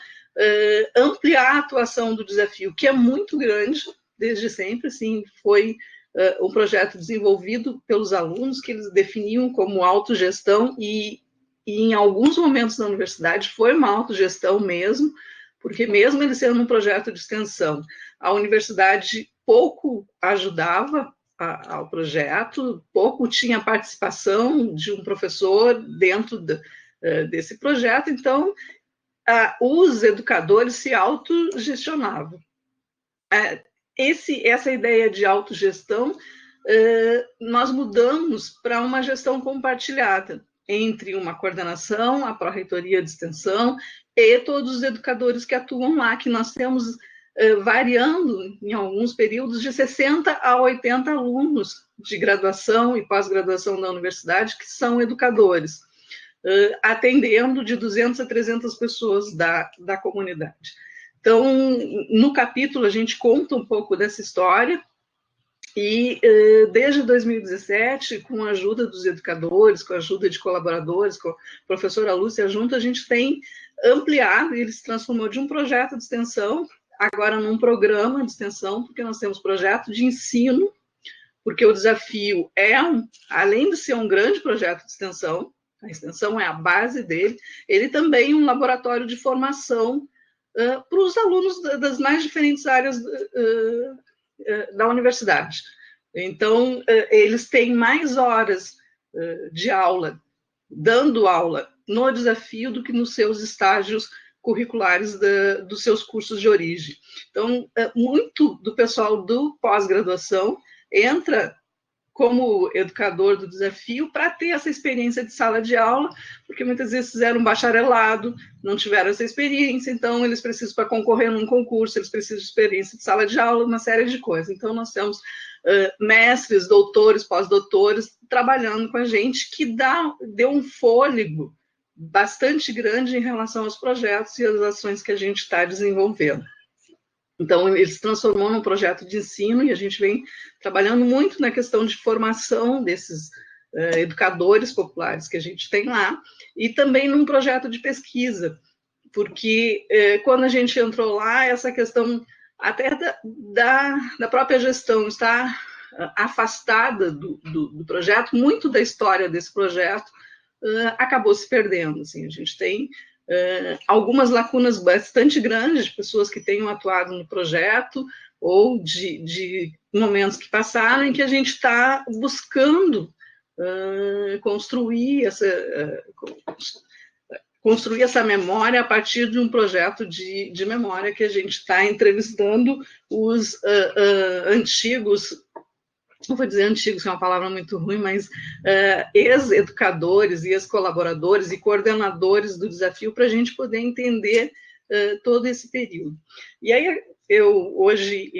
ampliar a atuação do Desafio, que é muito grande, desde sempre, assim, foi um projeto desenvolvido pelos alunos, que eles definiam como autogestão, e em alguns momentos da universidade foi uma autogestão mesmo, porque mesmo ele sendo um projeto de extensão, a universidade pouco ajudava ao projeto, pouco tinha participação de um professor dentro desse projeto, então os educadores se autogestionavam. Essa ideia de autogestão, nós mudamos para uma gestão compartilhada entre uma coordenação, a pró-reitoria de extensão e todos os educadores que atuam lá, que nós temos variando em alguns períodos de 60 a 80 alunos de graduação e pós-graduação da universidade que são educadores, atendendo de 200 a 300 pessoas da comunidade. Então, no capítulo, a gente conta um pouco dessa história, e desde 2017, com a ajuda dos educadores, com a ajuda de colaboradores, com a professora Lúcia junto, a gente tem ampliado, e ele se transformou de um projeto de extensão agora num programa de extensão, porque nós temos projeto de ensino, porque o Desafio além de ser um grande projeto de extensão, a extensão é a base dele, ele também é um laboratório de formação para os alunos das mais diferentes áreas da universidade. Então, eles têm mais horas de aula, dando aula no Desafio, do que nos seus estágios curriculares dos seus cursos de origem. Então, muito do pessoal do pós-graduação entra como educador do Desafio para ter essa experiência de sala de aula, porque muitas vezes fizeram um bacharelado, não tiveram essa experiência, então eles precisam, para concorrer num concurso, eles precisam de experiência de sala de aula, uma série de coisas. Então, nós temos mestres, doutores, pós-doutores, trabalhando com a gente, que deu um fôlego bastante grande em relação aos projetos e às ações que a gente está desenvolvendo. Então, ele se transformou num projeto de ensino, e a gente vem trabalhando muito na questão de formação desses educadores populares que a gente tem lá, e também num projeto de pesquisa, porque quando a gente entrou lá, essa questão até da própria gestão está afastada do projeto, muito da história desse projeto acabou se perdendo. Assim, a gente tem algumas lacunas bastante grandes de pessoas que tenham atuado no projeto, ou de momentos que passaram, em que a gente está buscando construir essa memória a partir de um projeto de memória, que a gente está entrevistando os antigos não vou dizer antigos, que é uma palavra muito ruim, mas ex-educadores e ex-colaboradores e coordenadores do desafio, para a gente poder entender todo esse período. E aí, hoje,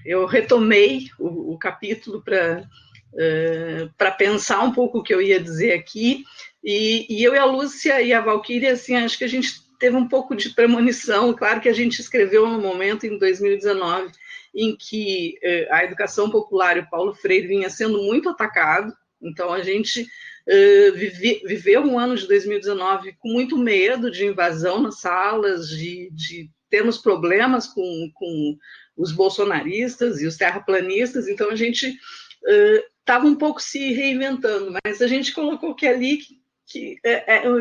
eu retomei o capítulo para pensar um pouco o que eu ia dizer aqui, e eu e a Lúcia e a Valquíria, assim, acho que a gente teve um pouco de premonição. Claro que a gente escreveu no momento, em 2019, em que a educação popular e o Paulo Freire vinha sendo muito atacado. Então, a gente viveu um ano de 2019 com muito medo de invasão nas salas, de termos problemas com os bolsonaristas e os terraplanistas. Então, a gente estava um pouco se reinventando, mas a gente colocou que ali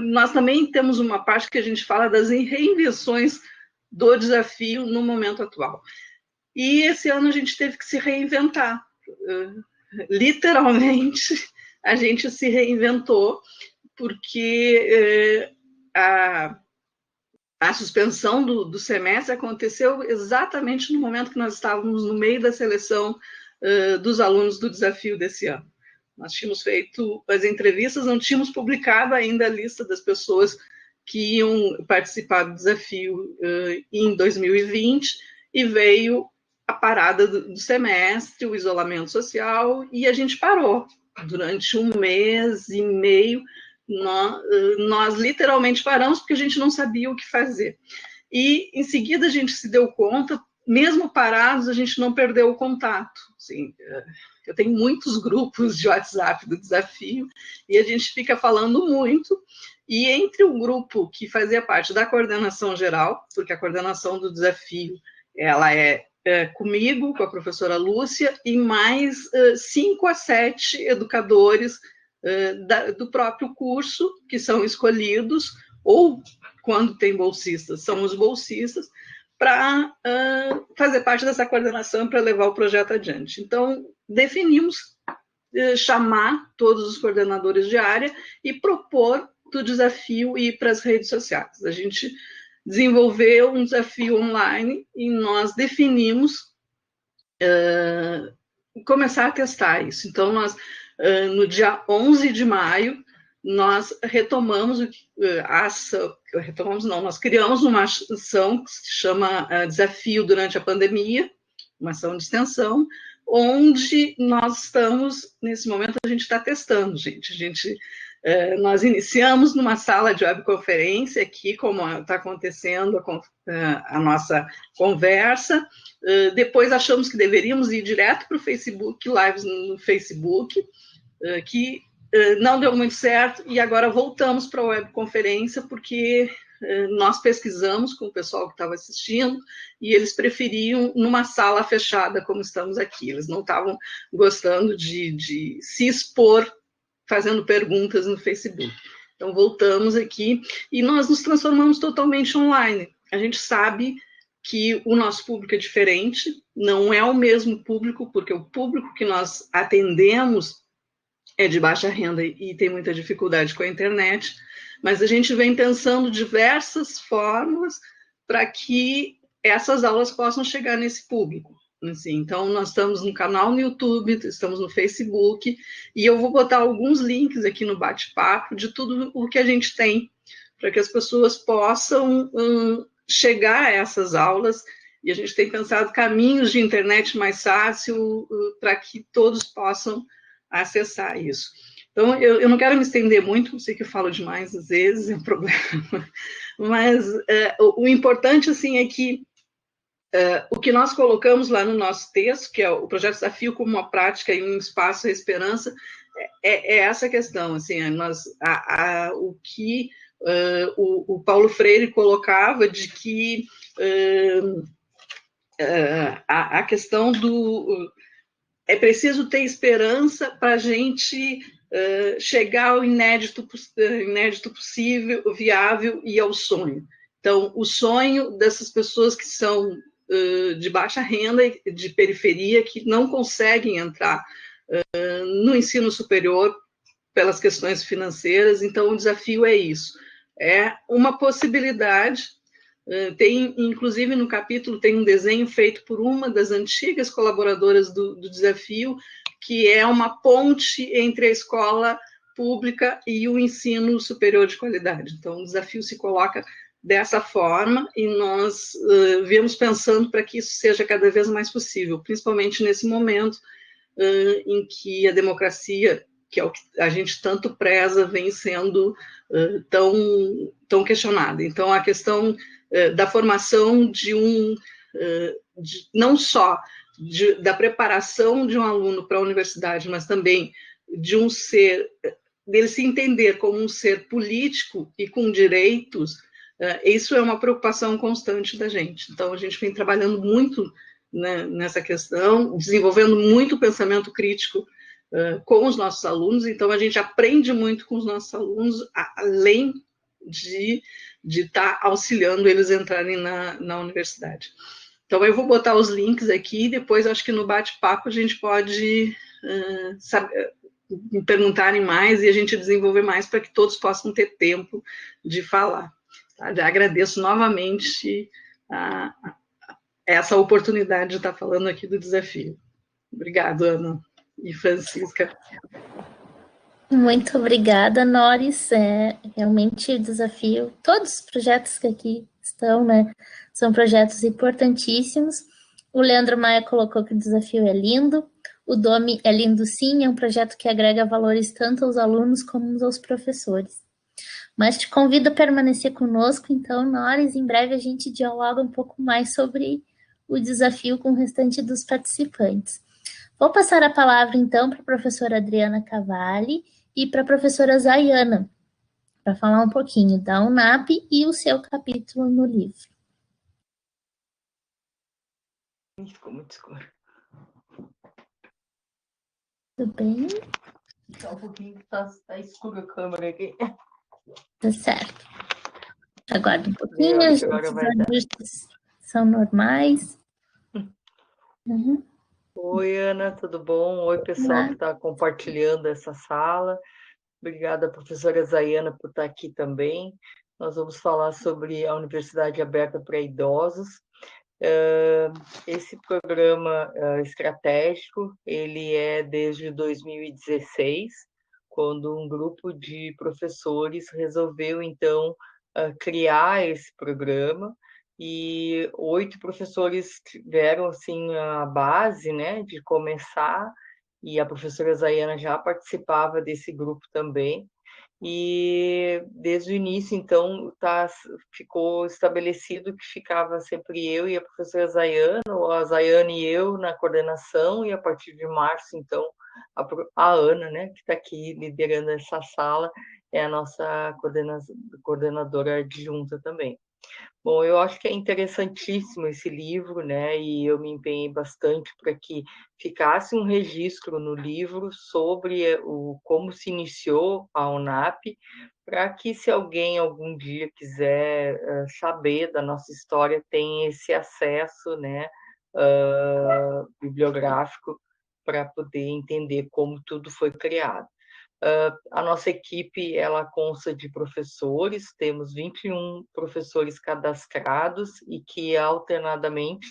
nós também temos uma parte que a gente fala das reinvenções do desafio no momento atual. E esse ano a gente teve que se reinventar. Literalmente, a gente se reinventou, porque a suspensão do semestre aconteceu exatamente no momento que nós estávamos no meio da seleção dos alunos do desafio desse ano. Nós tínhamos feito as entrevistas, não tínhamos publicado ainda a lista das pessoas que iam participar do desafio em 2020, e veio a parada do semestre, o isolamento social, e a gente parou. Durante 1 mês e meio, nós literalmente paramos, porque a gente não sabia o que fazer. E, em seguida, a gente se deu conta, mesmo parados, a gente não perdeu o contato. Assim, eu tenho muitos grupos de WhatsApp do desafio, e a gente fica falando muito, e entre o grupo que fazia parte da coordenação geral, porque a coordenação do desafio, ela é comigo, com a professora Lúcia, e mais 5 a 7 educadores do próprio curso, que são escolhidos, ou, quando tem bolsistas, são os bolsistas, para fazer parte dessa coordenação, para levar o projeto adiante. Então, definimos chamar todos os coordenadores de área e propor do desafio ir para as redes sociais. A gente desenvolveu um desafio online e nós definimos começar a testar isso. Então, nós, no dia 11 de maio, nós retomamos a ação, nós criamos uma ação que se chama Desafio Durante a Pandemia, uma ação de extensão, onde nós estamos, nesse momento, a gente está testando, gente. Nós iniciamos numa sala de webconferência aqui, como está acontecendo a nossa conversa. Depois achamos que deveríamos ir direto para o Facebook, lives no Facebook, que não deu muito certo, e agora voltamos para a webconferência, porque nós pesquisamos com o pessoal que estava assistindo, e eles preferiam numa sala fechada, como estamos aqui. Eles não estavam gostando de se expor fazendo perguntas no Facebook. Então, voltamos aqui, e nós nos transformamos totalmente online. A gente sabe que o nosso público é diferente, não é o mesmo público, porque o público que nós atendemos é de baixa renda e tem muita dificuldade com a internet, mas a gente vem pensando diversas formas para que essas aulas possam chegar nesse público. Assim, então, nós estamos no canal no YouTube, estamos no Facebook, e eu vou botar alguns links aqui no bate-papo de tudo o que a gente tem, para que as pessoas possam chegar a essas aulas, e a gente tem pensado caminhos de internet mais fácil para que todos possam acessar isso. Então, eu não quero me estender muito, sei que eu falo demais às vezes, é um problema, mas o importante, assim, é que o que nós colocamos lá no nosso texto, que é o projeto Desafio como uma prática e um espaço à esperança, é essa questão, assim, o que o Paulo Freire colocava de que a questão é preciso ter esperança para a gente chegar ao inédito possível, viável e ao sonho. Então, o sonho dessas pessoas que são de baixa renda e de periferia, que não conseguem entrar no ensino superior pelas questões financeiras. Então, o desafio é isso. É uma possibilidade. Tem, inclusive, no capítulo, tem um desenho feito por uma das antigas colaboradoras do desafio, que é uma ponte entre a escola pública e o ensino superior de qualidade. Então, o desafio se coloca dessa forma e nós viemos pensando para que isso seja cada vez mais possível, principalmente nesse momento em que a democracia, que é o que a gente tanto preza, vem sendo tão questionada. Então, a questão da formação não só da preparação de um aluno para a universidade, mas também de um ser, dele se entender como um ser político e com direitos, isso é uma preocupação constante da gente. Então, a gente vem trabalhando muito, né, nessa questão, desenvolvendo muito pensamento crítico com os nossos alunos. Então, a gente aprende muito com os nossos alunos, além de estar auxiliando eles a entrarem na universidade. Então, eu vou botar os links aqui, e depois acho que no bate-papo a gente pode me perguntarem mais e a gente desenvolver mais para que todos possam ter tempo de falar. Tá? Já agradeço novamente essa oportunidade de estar falando aqui do desafio. Obrigada, Ana e Francisca. Muito obrigada, Noris. Realmente o desafio, todos os projetos que aqui estão, né, são projetos importantíssimos. O Leandro Maia colocou que o desafio é lindo. O Domi é lindo sim, é um projeto que agrega valores tanto aos alunos como aos professores. Mas te convido a permanecer conosco, então, Noris, em breve a gente dialoga um pouco mais sobre o desafio com o restante dos participantes. Vou passar a palavra, então, para a professora Adriana Cavalli e para a professora Zayana, para falar um pouquinho da UNAP e o seu capítulo no livro. Ficou muito escuro. Tudo bem? Só um pouquinho que tá escuro a câmera aqui. Tá certo. Aguarda um pouquinho, os ajustes são normais. Uhum. Oi, Ana, tudo bom? Oi, pessoal que está compartilhando essa sala. Obrigada, professora Zayana, por estar aqui também. Nós vamos falar sobre a Universidade Aberta para Idosos. Esse programa estratégico, ele é desde 2016, quando um grupo de professores resolveu, então, criar esse programa, e 8 professores tiveram, assim, a base, né, de começar, e a professora Zayana já participava desse grupo também, e desde o início, então, ficou estabelecido que ficava sempre eu e a professora Zayana, ou a Zayana e eu na coordenação, e a partir de março, então, a Ana, né, que está aqui liderando essa sala, é a nossa coordenadora adjunta também. Bom, eu acho que é interessantíssimo esse livro, né? E eu me empenhei bastante para que ficasse um registro no livro sobre como se iniciou a UNAP, para que, se alguém algum dia quiser saber da nossa história, tenha esse acesso, né, bibliográfico, para poder entender como tudo foi criado. A nossa equipe, ela consta de professores, temos 21 professores cadastrados e que alternadamente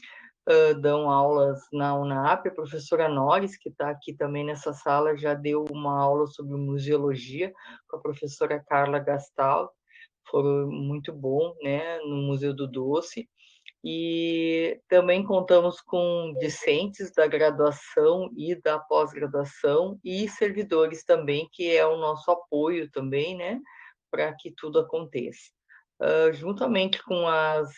dão aulas na UNAP. A professora Noris, que está aqui também nessa sala, já deu uma aula sobre museologia com a professora Carla Gastal, foi muito bom, né, no Museu do Doce. E também contamos com discentes da graduação e da pós-graduação e servidores também, que é o nosso apoio também, né, para que tudo aconteça. Juntamente com as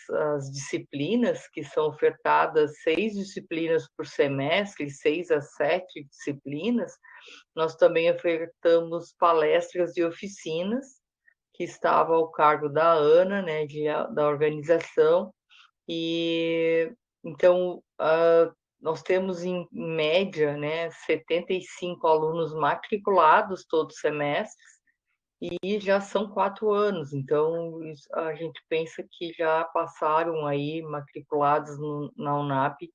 disciplinas, que são ofertadas 6 disciplinas por semestre, 6 a 7 disciplinas, nós também ofertamos palestras e oficinas, que estava ao cargo da Ana, né, da organização. E então nós temos em média, né, 75 alunos matriculados todos os semestres, e já são 4 anos, então a gente pensa que já passaram aí matriculados na UNAP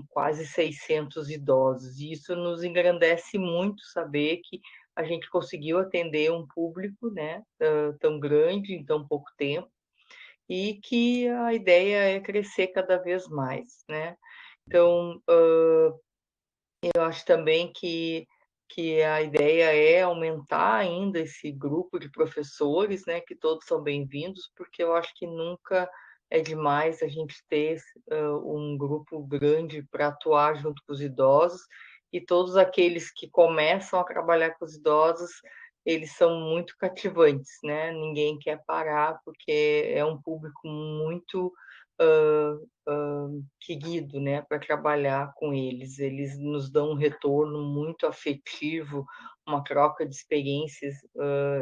quase 600 idosos, e isso nos engrandece muito saber que a gente conseguiu atender um público, né, tão grande em tão pouco tempo, e que a ideia é crescer cada vez mais, né? Então, Eu acho também que a ideia é aumentar ainda esse grupo de professores, né, que todos são bem-vindos, porque eu acho que nunca é demais a gente ter um grupo grande para atuar junto com os idosos, e todos aqueles que começam a trabalhar com os idosos, eles são muito cativantes, né? Ninguém quer parar, porque é um público muito querido, né, para trabalhar com eles. Eles nos dão um retorno muito afetivo, uma troca de experiências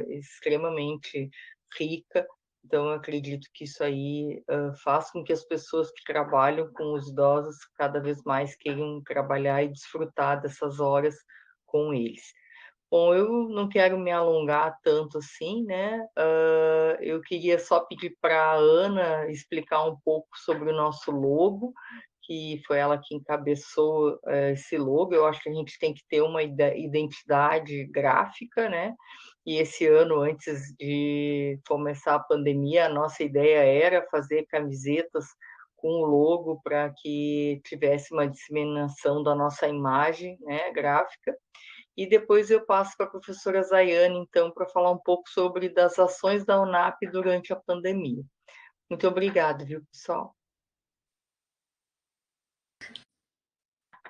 extremamente rica. Então, eu acredito que isso aí faz com que as pessoas que trabalham com os idosos cada vez mais queiram trabalhar e desfrutar dessas horas com eles. Bom, eu não quero me alongar tanto assim, né? Eu queria só pedir para a Ana explicar um pouco sobre o nosso logo, que foi ela que encabeçou esse logo. Eu acho que a gente tem que ter uma identidade gráfica, né? E esse ano, antes de começar a pandemia, a nossa ideia era fazer camisetas com o logo para que tivesse uma disseminação da nossa imagem, né, gráfica. E depois eu passo para a professora Zayane, então, para falar um pouco sobre das ações da UNAP durante a pandemia. Muito obrigada, viu, pessoal?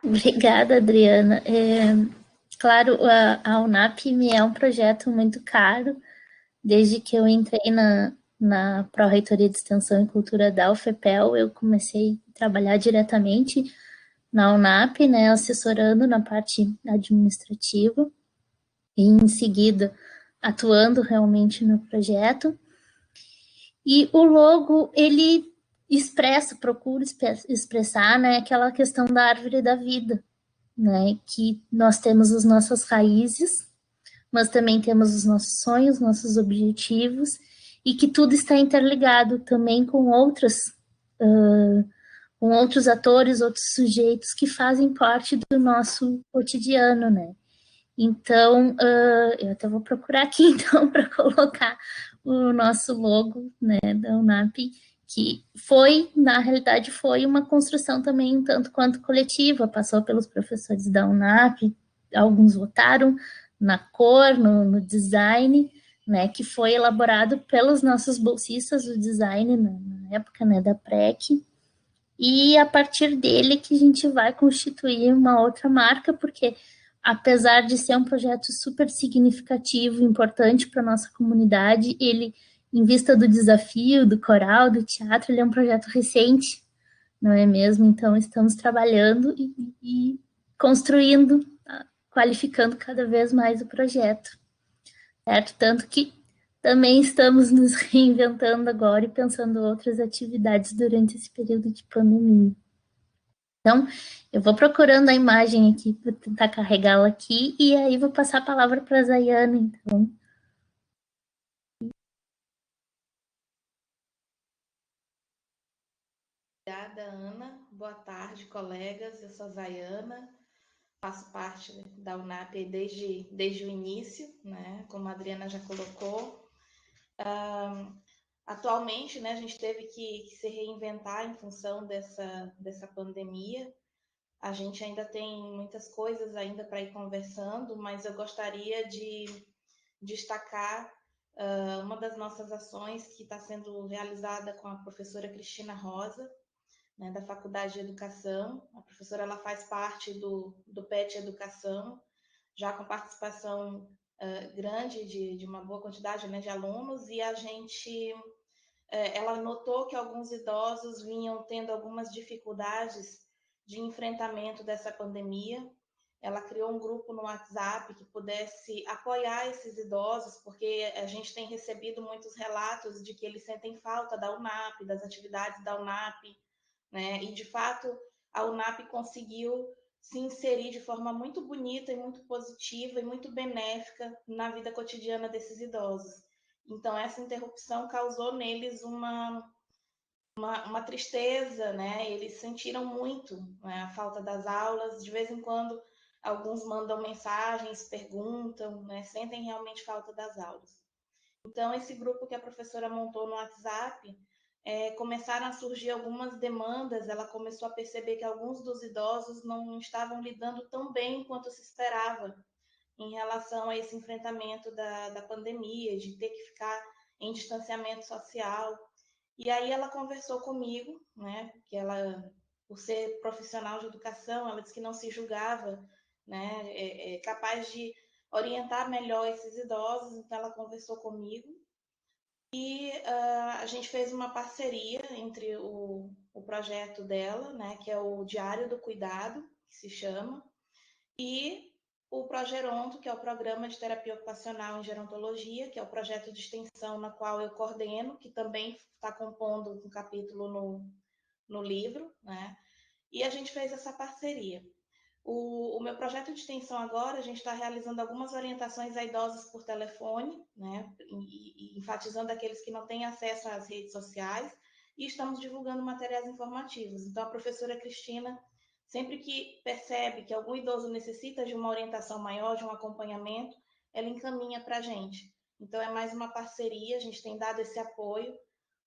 Obrigada, Adriana. Claro, a UNAP me é um projeto muito caro. Desde que eu entrei na Pró-Reitoria de Extensão e Cultura da UFPEL, eu comecei a trabalhar diretamente na UNAP, né, assessorando na parte administrativa e, em seguida, atuando realmente no projeto. E o logo, ele procura expressar, né, aquela questão da árvore da vida, né, que nós temos as nossas raízes, mas também temos os nossos sonhos, nossos objetivos, e que tudo está interligado também com outros atores, outros sujeitos que fazem parte do nosso cotidiano, né? Então, eu até vou procurar aqui, então, para colocar o nosso logo, né, da UNAP, que na realidade, foi uma construção também tanto quanto coletiva, passou pelos professores da UNAP, alguns votaram na cor, no design, né, que foi elaborado pelos nossos bolsistas do design na época, né, da PREC, e a partir dele que a gente vai constituir uma outra marca, porque apesar de ser um projeto super significativo, importante para a nossa comunidade, ele, em vista do desafio, do coral, do teatro, ele é um projeto recente, não é mesmo? Então, estamos trabalhando e construindo, qualificando cada vez mais o projeto, certo? Tanto que também estamos nos reinventando agora e pensando outras atividades durante esse período de pandemia. Então, eu vou procurando a imagem aqui para tentar carregá-la aqui e aí vou passar a palavra para a Zayane, então. Obrigada, Ana. Boa tarde, colegas. Eu sou a Zayana, faço parte da UNAP desde o início, né? Como a Adriana já colocou. Atualmente, né, a gente teve que se reinventar em função dessa pandemia. A gente ainda tem muitas coisas ainda para ir conversando, mas eu gostaria de destacar uma das nossas ações que está sendo realizada com a professora Cristina Rosa, né, da Faculdade de Educação. A professora ela faz parte do PET Educação, já com participação grande de uma boa quantidade, né, de alunos, e a gente, ela notou que alguns idosos vinham tendo algumas dificuldades de enfrentamento dessa pandemia. Ela criou um grupo no WhatsApp que pudesse apoiar esses idosos, porque a gente tem recebido muitos relatos de que eles sentem falta da UNAP, das atividades da UNAP, né? E de fato a UNAP conseguiu se inserir de forma muito bonita e muito positiva e muito benéfica na vida cotidiana desses idosos. Então essa interrupção causou neles uma tristeza, né? Eles sentiram muito, né, a falta das aulas. De vez em quando alguns mandam mensagens, perguntam, né? Sentem realmente falta das aulas. Então esse grupo que a professora montou no WhatsApp começaram a surgir algumas demandas, ela começou a perceber que alguns dos idosos não estavam lidando tão bem quanto se esperava em relação a esse enfrentamento da pandemia, de ter que ficar em distanciamento social. E aí ela conversou comigo, né, que ela, por ser profissional de educação, ela disse que não se julgava, né, capaz de orientar melhor esses idosos, então ela conversou comigo. E a gente fez uma parceria entre o projeto dela, né, que é o Diário do Cuidado, que se chama, e o Progeronto, que é o Programa de Terapia Ocupacional em Gerontologia, que é o projeto de extensão na qual eu coordeno, que também está compondo um capítulo no livro, né? E a gente fez essa parceria. O meu projeto de extensão agora, a gente está realizando algumas orientações a idosos por telefone, né, e enfatizando aqueles que não têm acesso às redes sociais, e estamos divulgando materiais informativos. Então, a professora Cristina, sempre que percebe que algum idoso necessita de uma orientação maior, de um acompanhamento, ela encaminha para a gente. Então, é mais uma parceria, a gente tem dado esse apoio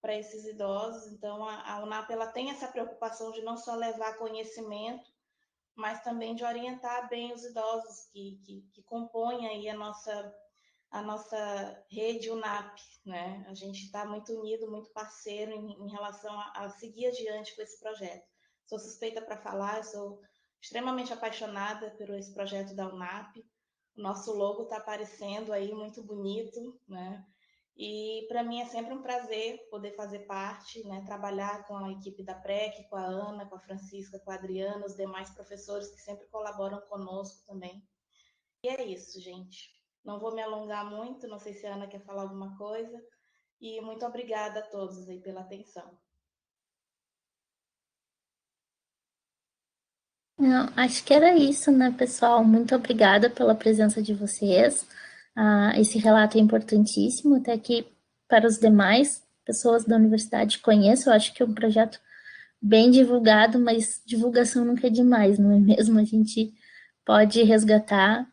para esses idosos. Então, a UNAP ela tem essa preocupação de não só levar conhecimento, mas também de orientar bem os idosos que compõem aí a nossa rede UNAP, né? A gente está muito unido, muito parceiro em relação a seguir adiante com esse projeto. Sou suspeita para falar, eu sou extremamente apaixonada por esse projeto da UNAP. O nosso logo está aparecendo aí, muito bonito, né? E para mim é sempre um prazer poder fazer parte, né, trabalhar com a equipe da PREC, com a Ana, com a Francisca, com a Adriana, os demais professores que sempre colaboram conosco também. E é isso, gente. Não vou me alongar muito, não sei se a Ana quer falar alguma coisa. E muito obrigada a todos aí pela atenção. Não, acho que era isso, né, pessoal? Muito obrigada pela presença de vocês. Esse relato é importantíssimo, até que para os demais pessoas da universidade conheçam. Eu acho que é um projeto bem divulgado, mas divulgação nunca é demais, não é mesmo? A gente pode resgatar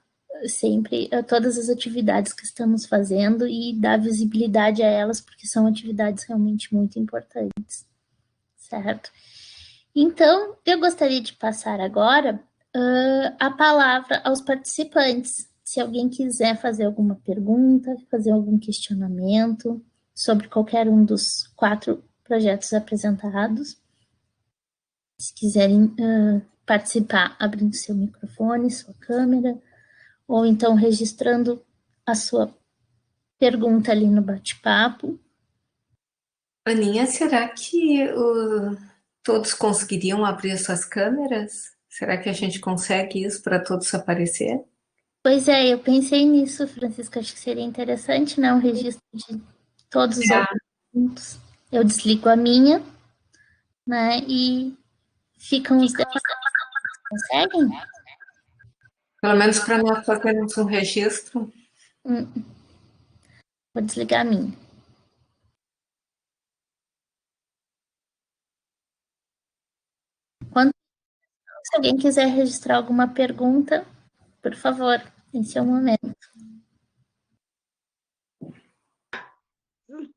sempre todas as atividades que estamos fazendo e dar visibilidade a elas, porque são atividades realmente muito importantes, certo? Então, eu gostaria de passar agora a palavra aos participantes. Se alguém quiser fazer alguma pergunta, fazer algum questionamento sobre qualquer um dos 4 projetos apresentados, se quiserem participar, abrindo seu microfone, sua câmera, ou então registrando a sua pergunta ali no bate-papo. Aninha, será que todos conseguiriam abrir suas câmeras? Será que a gente consegue isso para todos aparecer? Pois é, eu pensei nisso, Francisca, acho que seria interessante, né, um registro de todos os assuntos. Eu desligo a minha, né, e ficam os demais. Conseguem? Pelo menos para nós fazermos um registro. Vou desligar a minha. Se alguém quiser registrar alguma pergunta, por favor, esse é o momento.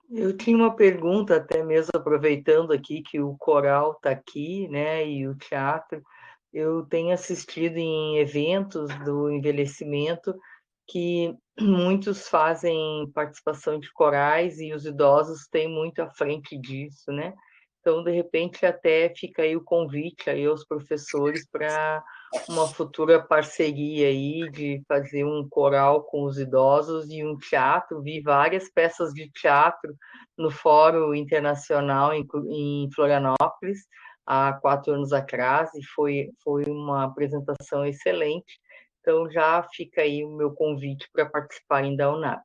Eu tinha uma pergunta, até mesmo aproveitando aqui que o coral está aqui, né, e o teatro. Eu tenho assistido em eventos do envelhecimento que muitos fazem participação de corais e os idosos têm muito à frente disso, né? Então, de repente, até fica aí o convite aí aos professores para uma futura parceria aí de fazer um coral com os idosos e um teatro. Vi várias peças de teatro no Fórum Internacional em Florianópolis há 4 anos atrás e foi uma apresentação excelente. Então, já fica aí o meu convite para participarem da UNAP.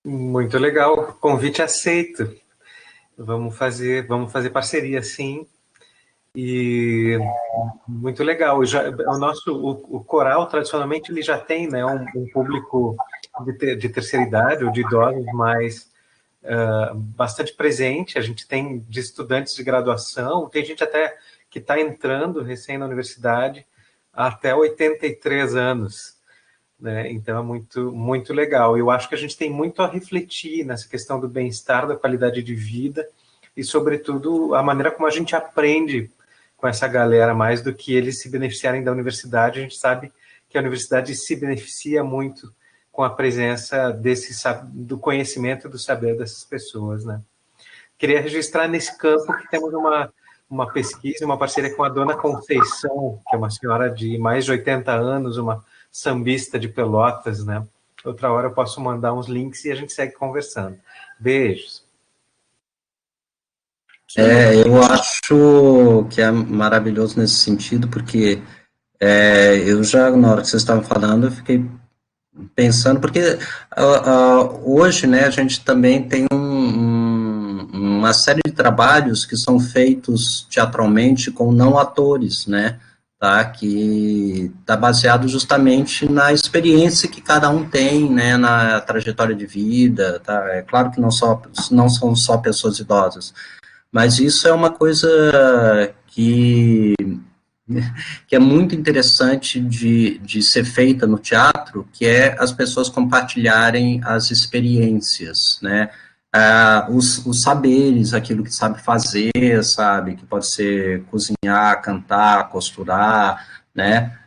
Muito legal, convite aceito. Vamos fazer parceria, sim. E muito legal. O coral, tradicionalmente, ele já tem, né, um público de terceira idade ou de idosos mais bastante presente. A gente tem de estudantes de graduação, tem gente até que está entrando recém na universidade, até 83 anos. né? Então é muito, muito legal. Eu acho que a gente tem muito a refletir nessa questão do bem-estar, da qualidade de vida e, sobretudo, a maneira como a gente aprende com essa galera, mais do que eles se beneficiarem da universidade. A gente sabe que a universidade se beneficia muito com a presença do conhecimento e do saber dessas pessoas, né? Queria registrar nesse campo que temos uma pesquisa, uma parceria com a dona Conceição, que é uma senhora de mais de 80 anos, uma sambista de Pelotas, né? Outra hora eu posso mandar uns links e a gente segue conversando. Beijos. Eu acho que é maravilhoso nesse sentido, porque eu já, na hora que vocês estavam falando, eu fiquei pensando, porque hoje, né, a gente também tem uma série de trabalhos que são feitos teatralmente com não atores, né, tá, que está baseado justamente na experiência que cada um tem, né, na trajetória de vida, tá, é claro que não são só pessoas idosas, mas isso é uma coisa que é muito interessante de ser feita no teatro, que é as pessoas compartilharem as experiências, né, os saberes, aquilo que sabe fazer, sabe, que pode ser cozinhar, cantar, costurar, né,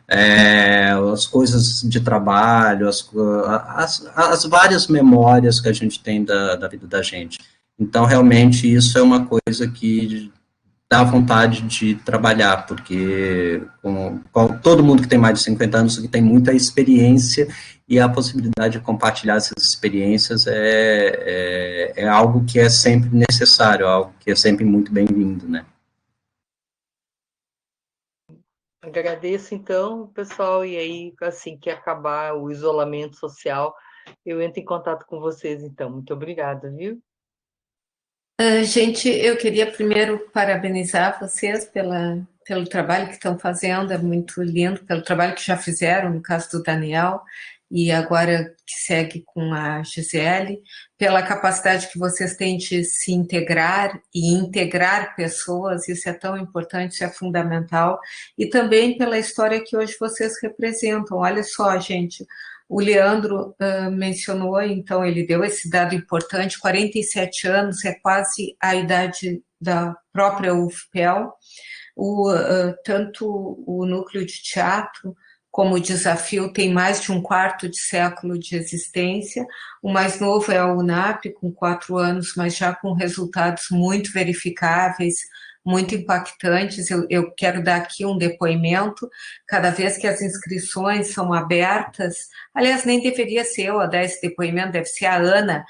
as coisas de trabalho, as várias memórias que a gente tem da vida da gente. Então, realmente, isso é uma coisa que dá vontade de trabalhar, porque com todo mundo que tem mais de 50 anos, que tem muita experiência, e a possibilidade de compartilhar essas experiências é algo que é sempre necessário, algo que é sempre muito bem-vindo, né? Agradeço, então, pessoal, e aí, assim que acabar o isolamento social, eu entro em contato com vocês, então. Muito obrigada, viu? Gente, eu queria primeiro parabenizar vocês pelo trabalho que estão fazendo, é muito lindo, pelo trabalho que já fizeram, no caso do Daniel, e agora que segue com a Gisele, pela capacidade que vocês têm de se integrar e integrar pessoas, isso é tão importante, isso é fundamental, e também pela história que hoje vocês representam. Olha só, gente, o Leandro mencionou, então ele deu esse dado importante, 47 anos, é quase a idade da própria UFPEL, tanto o núcleo de teatro como o desafio tem mais de um quarto de século de existência, o mais novo é a UNAP, com 4 anos, mas já com resultados muito verificáveis, muito impactantes. Eu quero dar aqui um depoimento, cada vez que as inscrições são abertas, aliás, nem deveria ser eu a dar esse depoimento, deve ser a Ana,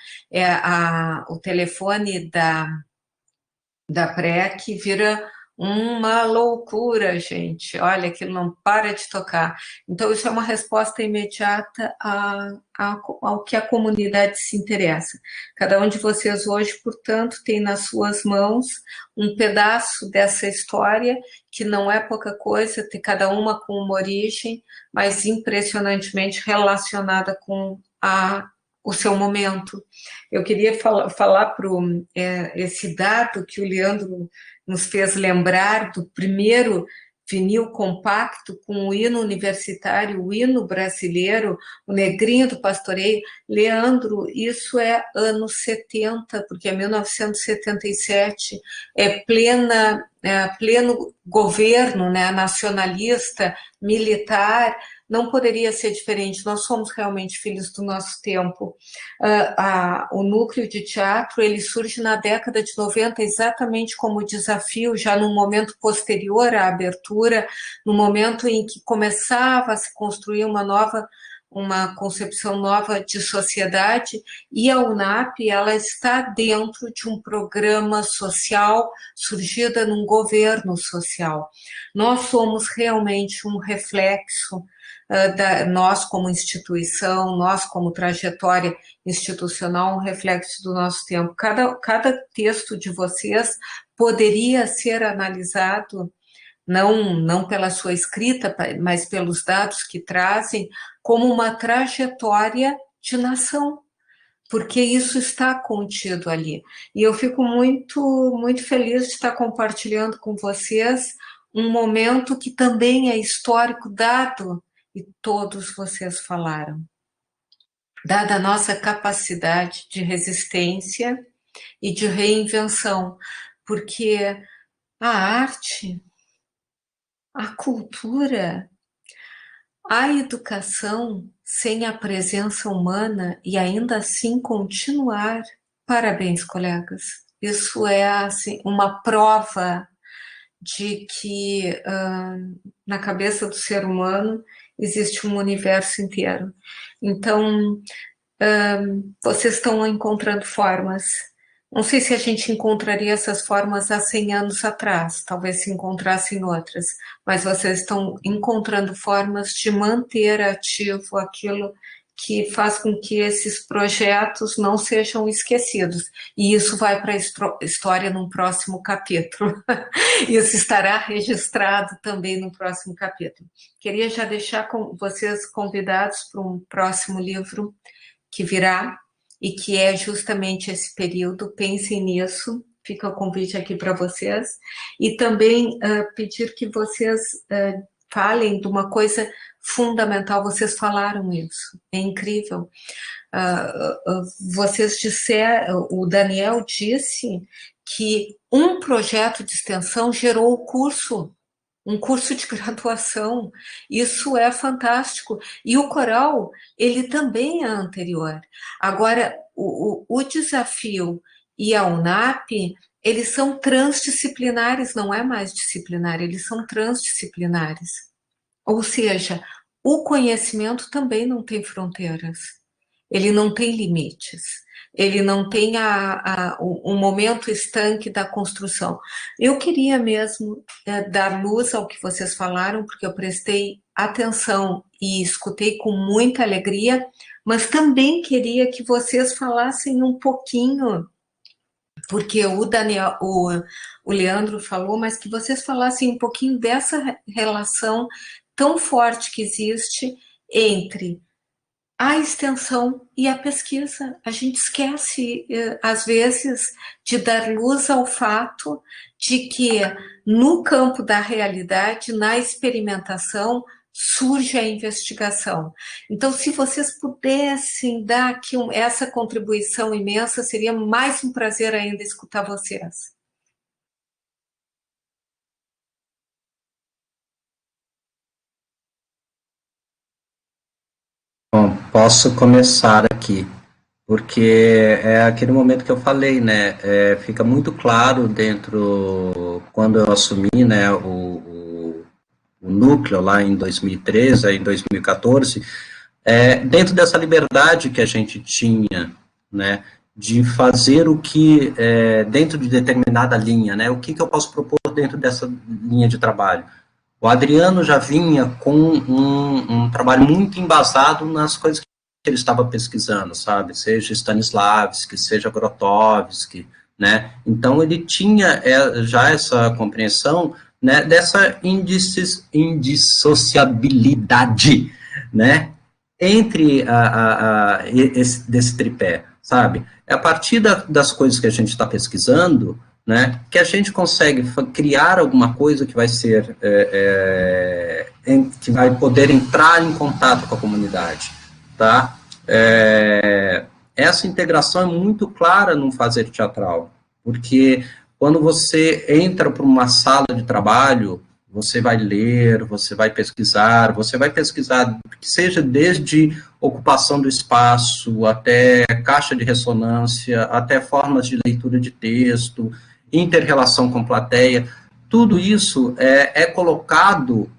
o telefone da PrEC que vira uma loucura, gente, olha, aquilo não para de tocar. Então, isso é uma resposta imediata ao que a comunidade se interessa. Cada um de vocês hoje, portanto, tem nas suas mãos um pedaço dessa história, que não é pouca coisa, tem cada uma com uma origem, mas impressionantemente relacionada com o seu momento. Eu queria falar para esse dado que o Leandro nos fez lembrar do primeiro vinil compacto com o hino universitário, o hino brasileiro, o Negrinho do Pastoreio. Leandro, isso é anos 70, porque é 1977, pleno governo, né, nacionalista, militar. Não poderia ser diferente, nós somos realmente filhos do nosso tempo. O núcleo de teatro, ele surge na década de 90, exatamente como desafio, já num momento posterior à abertura, no momento em que começava a se construir uma concepção nova de sociedade, e a UNAP, ela está dentro de um programa social, surgida num governo social. Nós somos realmente um reflexo, nós como instituição, nós como trajetória institucional, um reflexo do nosso tempo. Cada texto de vocês poderia ser analisado, não pela sua escrita, mas pelos dados que trazem, como uma trajetória de nação, porque isso está contido ali. E eu fico muito, muito feliz de estar compartilhando com vocês um momento que também é histórico, dado e todos vocês falaram. Dada a nossa capacidade de resistência e de reinvenção, porque a arte, a cultura, a educação, sem a presença humana e ainda assim continuar, parabéns, colegas. Isso é assim, uma prova de que na cabeça do ser humano existe um universo inteiro. Então, vocês estão encontrando formas. Não sei se a gente encontraria essas formas há 100 anos atrás, talvez se encontrassem outras, mas vocês estão encontrando formas de manter ativo aquilo que faz com que esses projetos não sejam esquecidos. E isso vai para a história num próximo capítulo. Isso estará registrado também no próximo capítulo. Queria já deixar vocês convidados para um próximo livro que virá, e que é justamente esse período. Pensem nisso, fica o convite aqui para vocês. E também pedir que vocês falem de uma coisa fundamental, vocês falaram isso, é incrível. Vocês disseram, o Daniel disse que um projeto de extensão gerou o curso, um curso de graduação. Isso é fantástico. E o coral, ele também é anterior. Agora, o desafio e a UNAP, eles são transdisciplinares, não é mais disciplinar, eles são transdisciplinares. Ou seja, o conhecimento também não tem fronteiras, ele não tem limites, ele não tem um momento estanque da construção. Eu queria mesmo dar luz ao que vocês falaram, porque eu prestei atenção e escutei com muita alegria, mas também queria que vocês falassem um pouquinho, porque o Daniel, o Leandro falou, mas que vocês falassem um pouquinho dessa relação tão forte que existe entre a extensão e a pesquisa. A gente esquece, às vezes, de dar luz ao fato de que, no campo da realidade, na experimentação, surge a investigação. Então, se vocês pudessem dar aqui essa contribuição imensa, seria mais um prazer ainda escutar vocês. Bom, posso começar aqui, porque é aquele momento que eu falei, né, fica muito claro dentro, quando eu assumi, né, o núcleo lá em 2013, em 2014, dentro dessa liberdade que a gente tinha, né, de fazer o que, dentro de determinada linha, né, o que eu posso propor dentro dessa linha de trabalho. O Adriano já vinha com um trabalho muito embasado nas coisas que ele estava pesquisando, sabe? Seja Stanislavski, seja Grotowski, né? Então, ele tinha já essa compreensão, né, dessa indissociabilidade, né, entre desse tripé, sabe? É a partir das coisas que a gente está pesquisando, né, que a gente consegue criar alguma coisa que vai ser, que vai poder entrar em contato com a comunidade, tá? Essa integração é muito clara no fazer teatral, porque quando você entra para uma sala de trabalho, você vai ler, você vai pesquisar, que seja desde ocupação do espaço, até caixa de ressonância, até formas de leitura de texto, inter-relação com plateia, tudo isso é colocado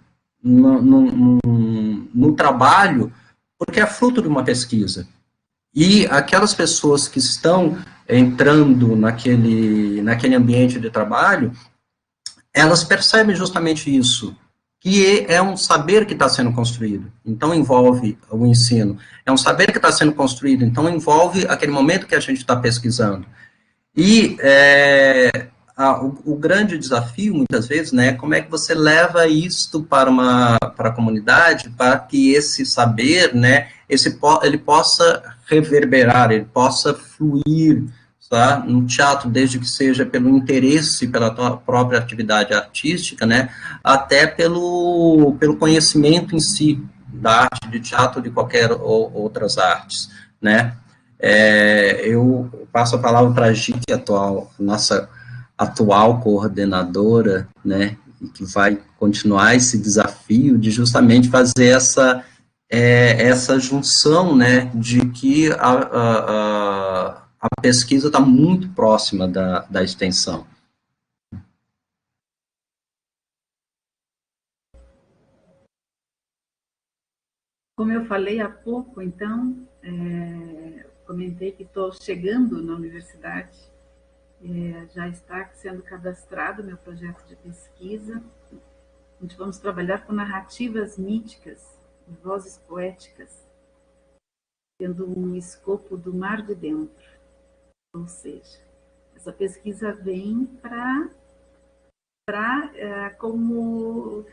no trabalho, porque é fruto de uma pesquisa. E aquelas pessoas que estão entrando naquele ambiente de trabalho, elas percebem justamente isso, que é um saber que está sendo construído, então envolve o ensino, é um saber que está sendo construído, então envolve aquele momento que a gente está pesquisando. E o grande desafio, muitas vezes, né, como é que você leva isto para a comunidade, para que esse saber, né, ele possa reverberar, ele possa fluir, tá, no teatro, desde que seja pelo interesse, pela tua própria atividade artística, né, até pelo conhecimento em si, da arte de teatro ou de qualquer outras artes, né? Eu passo a palavra para a Gite, nossa atual coordenadora, né, e que vai continuar esse desafio de justamente fazer essa junção, né, de que a pesquisa está muito próxima da extensão. Como eu falei há pouco, então, comentei que estou chegando na universidade, já está sendo cadastrado meu projeto de pesquisa, onde vamos trabalhar com narrativas míticas, vozes poéticas, tendo um escopo do mar de dentro. Ou seja, essa pesquisa vem como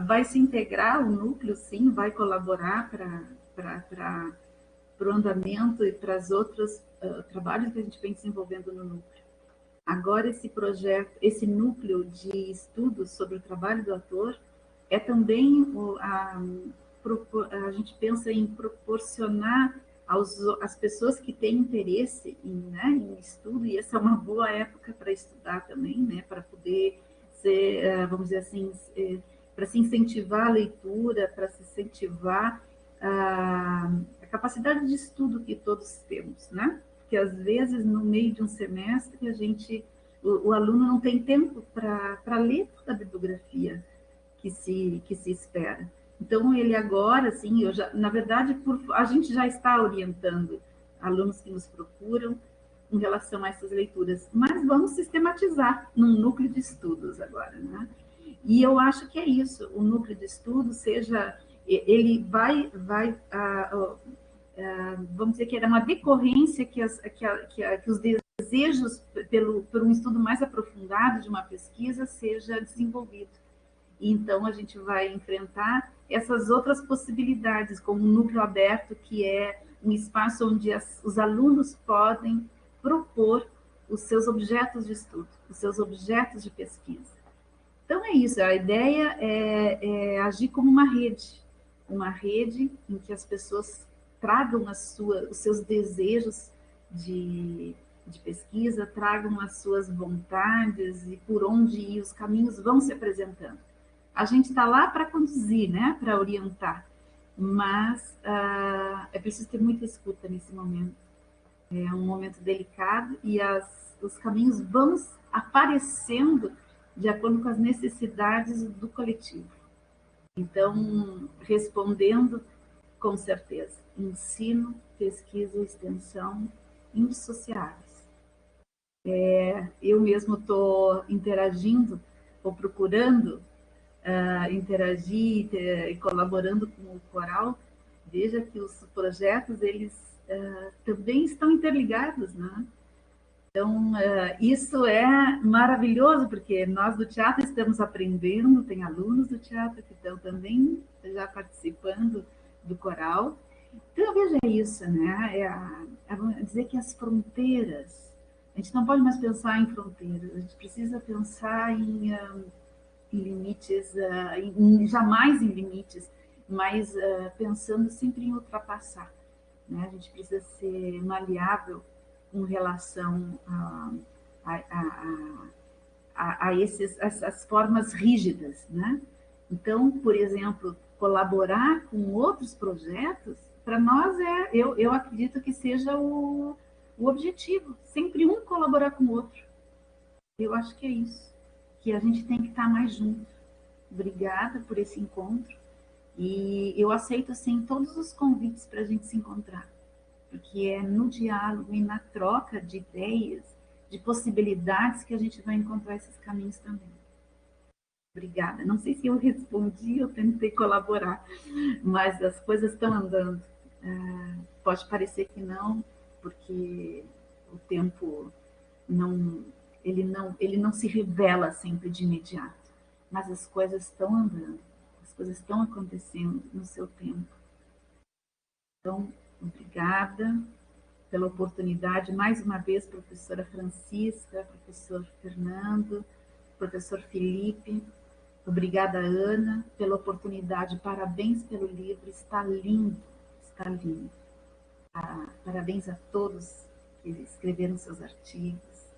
vai se integrar o núcleo, sim, vai colaborar para o andamento e para os outros trabalhos que a gente vem desenvolvendo no núcleo. Agora, esse projeto, esse núcleo de estudos sobre o trabalho do ator é também a gente pensa em proporcionar às pessoas que têm interesse em estudo, e essa é uma boa época para estudar também, né, para poder ser, vamos dizer assim, para se incentivar a leitura, para se incentivar a capacidade de estudo que todos temos, né? Porque às vezes no meio de um semestre o aluno não tem tempo para ler toda a bibliografia que se espera. Então, ele agora, assim, na verdade, a gente já está orientando alunos que nos procuram em relação a essas leituras, mas vamos sistematizar num núcleo de estudos agora, né? E eu acho que é isso, o núcleo de estudos ele vai vamos dizer que era uma decorrência que os desejos por um estudo mais aprofundado de uma pesquisa seja desenvolvido. Então, a gente vai enfrentar essas outras possibilidades, como um núcleo aberto, que é um espaço onde os alunos podem propor os seus objetos de estudo, os seus objetos de pesquisa. Então, é isso, a ideia é agir como uma rede em que as pessoas tragam os seus desejos de pesquisa, tragam as suas vontades e por onde ir, os caminhos vão se apresentando. A gente está lá para conduzir, né, para orientar, mas é preciso ter muita escuta nesse momento. É um momento delicado e os caminhos vão aparecendo de acordo com as necessidades do coletivo. Então, respondendo, com certeza, ensino, pesquisa e extensão indissociáveis. Eu mesmo estou interagindo, ou procurando interagir e colaborando com o coral. Veja que os projetos, eles também estão interligados, né? Então, isso é maravilhoso, porque nós do teatro estamos aprendendo, tem alunos do teatro que estão também já participando do coral. Então, veja isso, né? Dizer que as fronteiras, a gente não pode mais pensar em fronteiras, a gente precisa pensar em limites, jamais em limites, mas pensando sempre em ultrapassar, né? A gente precisa ser maleável em relação a essas formas rígidas, né? Então, por exemplo, colaborar com outros projetos, para nós eu acredito que seja o objetivo, sempre um colaborar com o outro. Eu acho que é isso, que a gente tem que estar mais junto. Obrigada por esse encontro, e eu aceito, assim, todos os convites para a gente se encontrar, porque é no diálogo e na troca de ideias, de possibilidades, que a gente vai encontrar esses caminhos também. Obrigada. Não sei se eu respondi ou tentei colaborar, mas as coisas estão andando. Pode parecer que não, porque o tempo ele não se revela sempre de imediato, mas as coisas estão andando, as coisas estão acontecendo no seu tempo. Então, obrigada pela oportunidade, mais uma vez, professora Francisca, professor Fernando, professor Felipe, Obrigada, Ana, pela oportunidade. Parabéns pelo livro. Está lindo, está lindo. Parabéns a todos que escreveram seus artigos.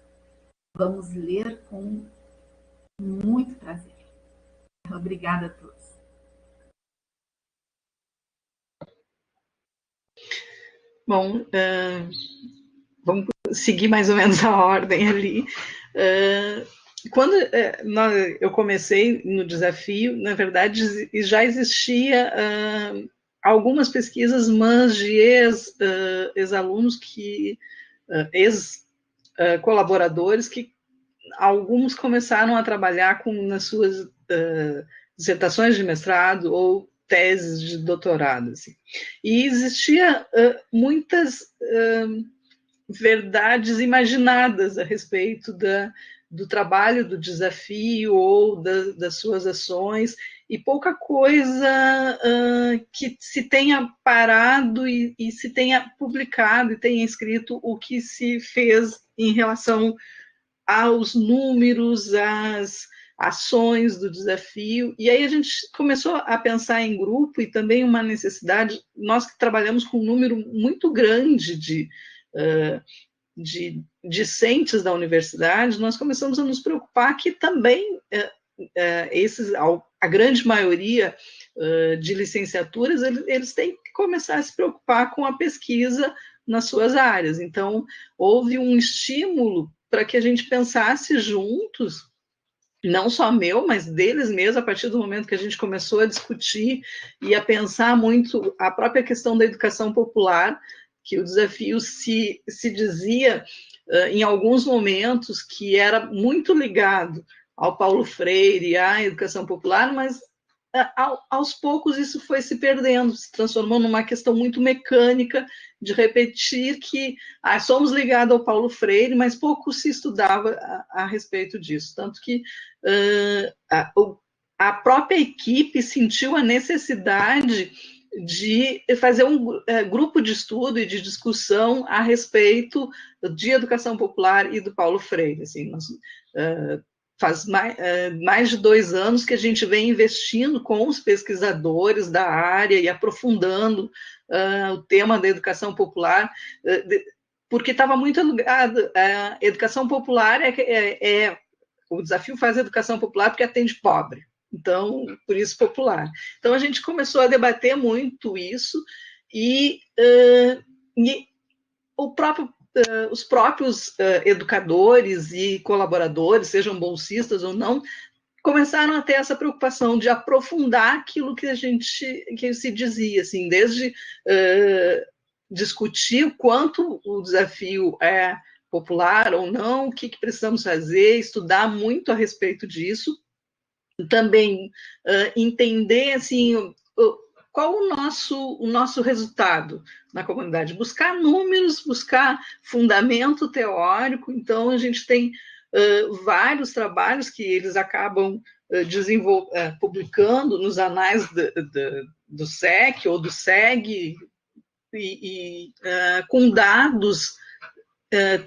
Vamos ler com muito prazer. Obrigada a todos. Bom, vamos seguir mais ou menos a ordem ali. Quando eu comecei no desafio, na verdade, já existia algumas pesquisas, mas de ex-alunos, ex-colaboradores, que alguns começaram a trabalhar nas suas dissertações de mestrado ou teses de doutorado. Assim. E existia muitas verdades imaginadas a respeito do trabalho, do desafio ou das suas ações, e pouca coisa que se tenha parado e se tenha publicado e tenha escrito o que se fez em relação aos números, às ações do desafio. E aí a gente começou a pensar em grupo e também uma necessidade, nós que trabalhamos com um número muito grande de discentes da universidade, nós começamos a nos preocupar que também a grande maioria de licenciaturas, eles têm que começar a se preocupar com a pesquisa nas suas áreas. Então, houve um estímulo para que a gente pensasse juntos, não só meu, mas deles mesmos, a partir do momento que a gente começou a discutir e a pensar muito a própria questão da educação popular, que o desafio se dizia, em alguns momentos, que era muito ligado ao Paulo Freire, à educação popular, mas aos poucos isso foi se perdendo, se transformou numa questão muito mecânica de repetir que somos ligados ao Paulo Freire, mas pouco se estudava a respeito disso. Tanto que a própria equipe sentiu a necessidade de fazer um grupo de estudo e de discussão a respeito de educação popular e do Paulo Freire. Assim, nós, faz mais de 2 anos que a gente vem investindo com os pesquisadores da área e aprofundando o tema da educação popular, porque estava muito ligado. A educação popular o desafio faz a educação popular porque atende pobre. Então, por isso popular. Então, a gente começou a debater muito isso e os próprios educadores e colaboradores, sejam bolsistas ou não, começaram a ter essa preocupação de aprofundar aquilo que se dizia, assim, desde discutir o quanto o desafio é popular ou não, o que precisamos fazer, estudar muito a respeito disso, também entender assim, qual o nosso resultado na comunidade, buscar números, buscar fundamento teórico. Então, a gente tem vários trabalhos que eles acabam publicando nos anais do SEC ou do SEG, com dados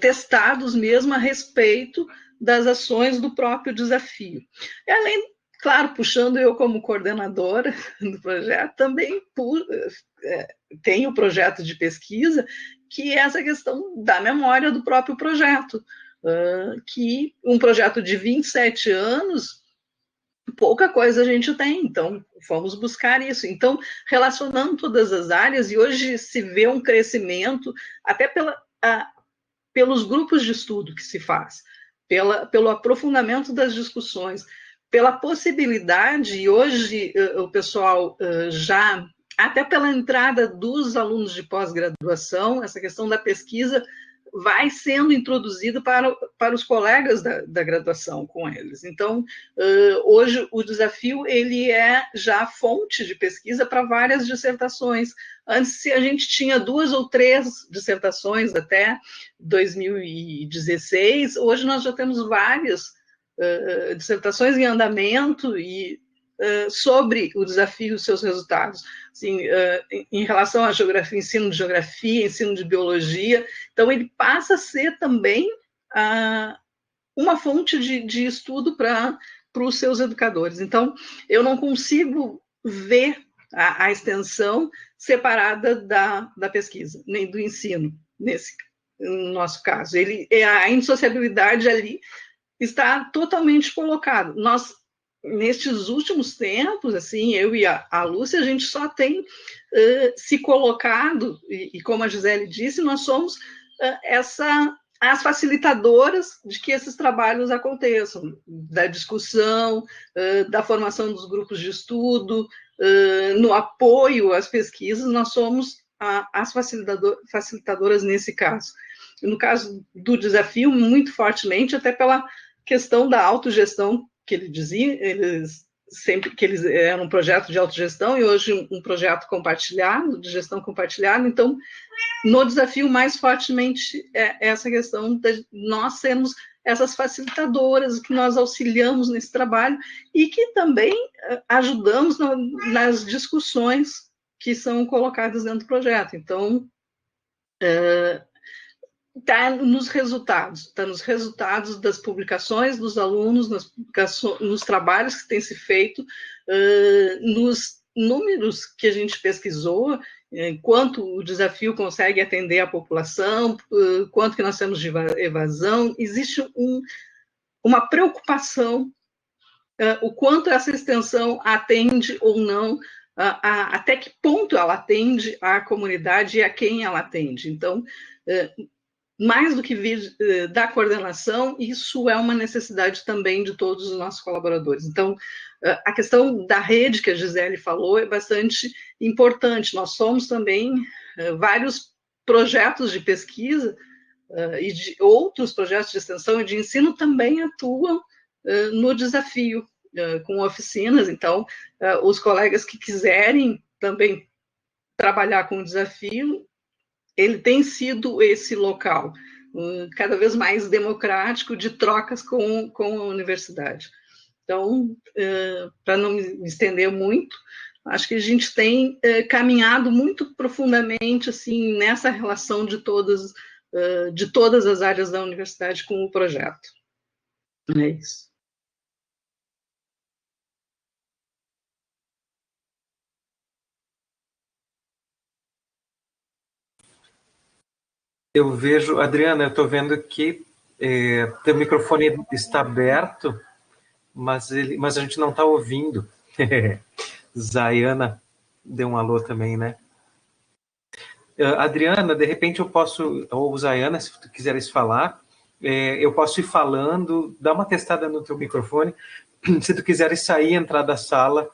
testados mesmo a respeito das ações do próprio desafio. E além, claro, puxando eu como coordenadora do projeto, também tenho o projeto de pesquisa, que é essa questão da memória do próprio projeto, que um projeto de 27 anos, pouca coisa a gente tem, então fomos buscar isso. Então, relacionando todas as áreas, e hoje se vê um crescimento, até pelos grupos de estudo que se faz, pelo aprofundamento das discussões, pela possibilidade, e hoje o pessoal já, até pela entrada dos alunos de pós-graduação, essa questão da pesquisa vai sendo introduzida para os colegas da graduação com eles. Então, hoje o desafio ele é já fonte de pesquisa para várias dissertações. Antes, a gente tinha 2 ou 3 dissertações até 2016, hoje nós já temos várias dissertações em andamento e sobre o desafio e os seus resultados, assim, em relação à geografia, ensino de biologia. Então, ele passa a ser também uma fonte de estudo para os seus educadores. Então, eu não consigo ver a extensão separada da pesquisa, nem do ensino, no nosso caso. A indissociabilidade ali está totalmente colocada. Nós, nestes últimos tempos, assim, eu e a Lúcia, a gente só tem se colocado, e como a Gisele disse, nós somos as facilitadoras de que esses trabalhos aconteçam, da discussão, da formação dos grupos de estudo, no apoio às pesquisas, nós somos as facilitadoras nesse caso. No caso do desafio, muito fortemente, até pela questão da autogestão que ele dizia, que eles eram um projeto de autogestão e hoje um projeto compartilhado, de gestão compartilhada. Então, no desafio, mais fortemente, é essa questão de nós sermos essas facilitadoras, que nós auxiliamos nesse trabalho e que também ajudamos nas discussões que são colocadas dentro do projeto. Então, está nos resultados das publicações dos alunos, nos trabalhos que têm se feito, nos números que a gente pesquisou, quanto o desafio consegue atender a população, quanto que nós temos de evasão. Existe uma preocupação, o quanto essa extensão atende ou não, até que ponto ela atende à comunidade e a quem ela atende. Então, mais do que vir da coordenação, isso é uma necessidade também de todos os nossos colaboradores. Então, a questão da rede que a Gisele falou é bastante importante. Nós somos também vários projetos de pesquisa e de outros projetos de extensão e de ensino também atuam no desafio, com oficinas. Então, os colegas que quiserem também trabalhar com o desafio, ele tem sido esse local cada vez mais democrático de trocas com a universidade. Então, para não me estender muito, acho que a gente tem caminhado muito profundamente assim, nessa relação de todas as áreas da universidade com o projeto. É isso. Eu vejo, Adriana, eu estou vendo que teu microfone está aberto, mas a gente não está ouvindo. Zayana deu um alô também, né? Adriana, de repente eu posso, ou Zayana, se tu quiseres falar, eu posso ir falando, dá uma testada no teu microfone. Se tu quiseres sair e entrar da sala,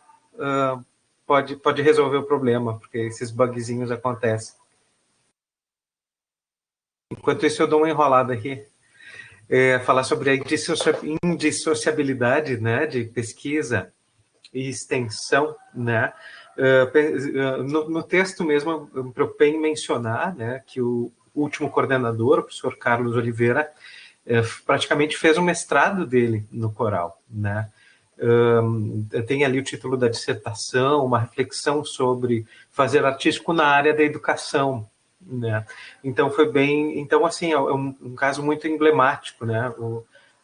pode resolver o problema, porque esses bugzinhos acontecem. Enquanto isso, eu dou uma enrolada aqui. Falar sobre a indissociabilidade, né, de pesquisa e extensão, né? No texto mesmo, eu me preocupei em mencionar, né, que o último coordenador, o professor Carlos Oliveira, praticamente fez um mestrado dele no coral, né? Tem ali o título da dissertação, uma reflexão sobre fazer artístico na área da educação, né? Então foi bem, então assim, é um caso muito emblemático, né?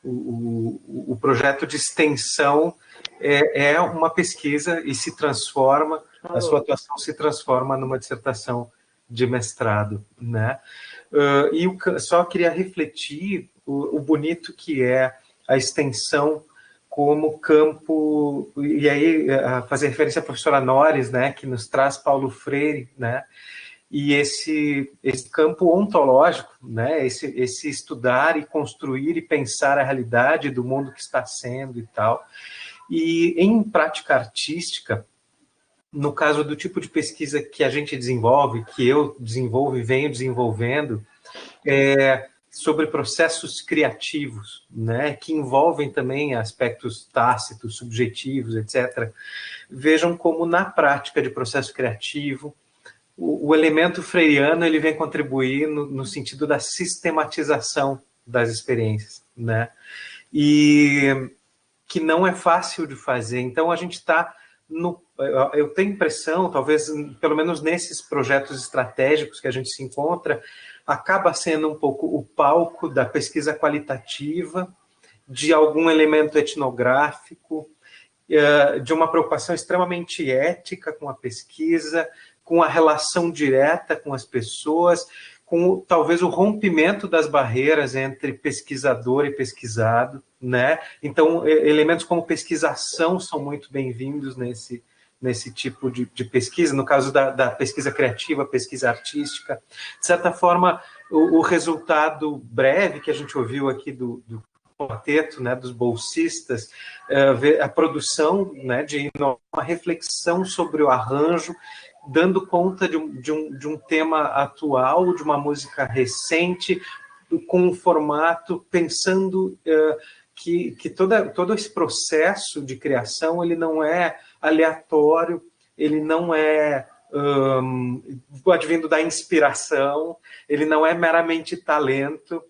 O projeto de extensão é uma pesquisa e se transforma, a sua atuação se transforma numa dissertação de mestrado, né? E só queria refletir o bonito que é a extensão como campo, e aí fazer referência à professora Nores, né, que nos traz Paulo Freire, né? E esse campo ontológico, né, esse estudar e construir e pensar a realidade do mundo que está sendo e tal. E em prática artística, no caso do tipo de pesquisa que a gente desenvolve, que eu desenvolvo e venho desenvolvendo, sobre processos criativos, né, que envolvem também aspectos tácitos, subjetivos, etc. Vejam como na prática de processo criativo, o elemento freiriano ele vem contribuir no sentido da sistematização das experiências, né? E que não é fácil de fazer. Então, a gente está eu tenho impressão, talvez, pelo menos nesses projetos estratégicos que a gente se encontra, acaba sendo um pouco o palco da pesquisa qualitativa de algum elemento etnográfico, de uma preocupação extremamente ética com a pesquisa, com a relação direta com as pessoas, com talvez o rompimento das barreiras entre pesquisador e pesquisado, né? Então, elementos como pesquisação são muito bem-vindos nesse tipo de pesquisa, no caso da pesquisa criativa, pesquisa artística. De certa forma, o resultado breve que a gente ouviu aqui do quarteto, né, dos bolsistas, a produção, né, de uma reflexão sobre o arranjo, dando conta de um tema atual, de uma música recente, com um formato, pensando que todo esse processo de criação ele não é aleatório, ele não é advindo da inspiração, ele não é meramente talento,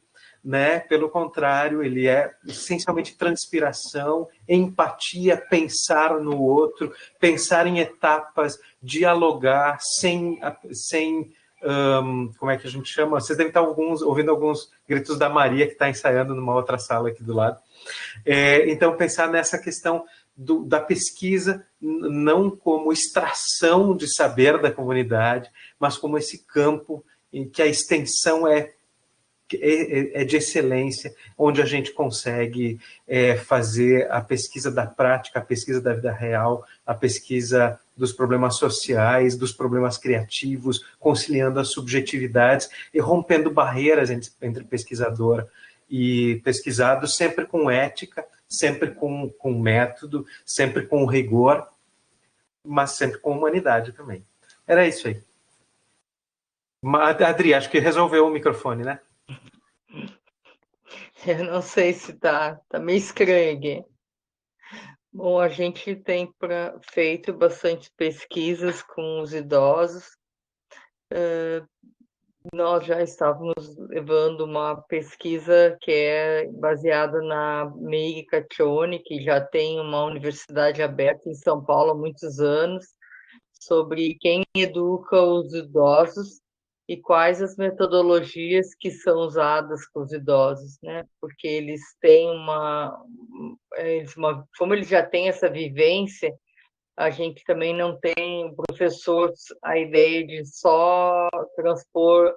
né? Pelo contrário, ele é essencialmente transpiração, empatia, pensar no outro, pensar em etapas, dialogar sem como é que a gente chama? Vocês devem estar ouvindo alguns gritos da Maria, que está ensaiando numa outra sala aqui do lado. Então, pensar nessa questão da pesquisa não como extração de saber da comunidade, mas como esse campo em que a extensão é de excelência, onde a gente consegue fazer a pesquisa da prática, a pesquisa da vida real, a pesquisa dos problemas sociais, dos problemas criativos, conciliando as subjetividades e rompendo barreiras entre pesquisador e pesquisado, sempre com ética, sempre com método, sempre com rigor, mas sempre com humanidade também. Era isso aí. Adri, acho que resolveu o microfone, né? Eu não sei se tá meio estranho aqui. Bom, a gente tem feito bastante pesquisas com os idosos. Nós já estávamos levando uma pesquisa que é baseada na Meire Caccioni, que já tem uma universidade aberta em São Paulo há muitos anos, sobre quem educa os idosos e quais as metodologias que são usadas com os idosos, né? Porque eles têm como eles já têm essa vivência, a gente também não tem, professor, a ideia de só transpor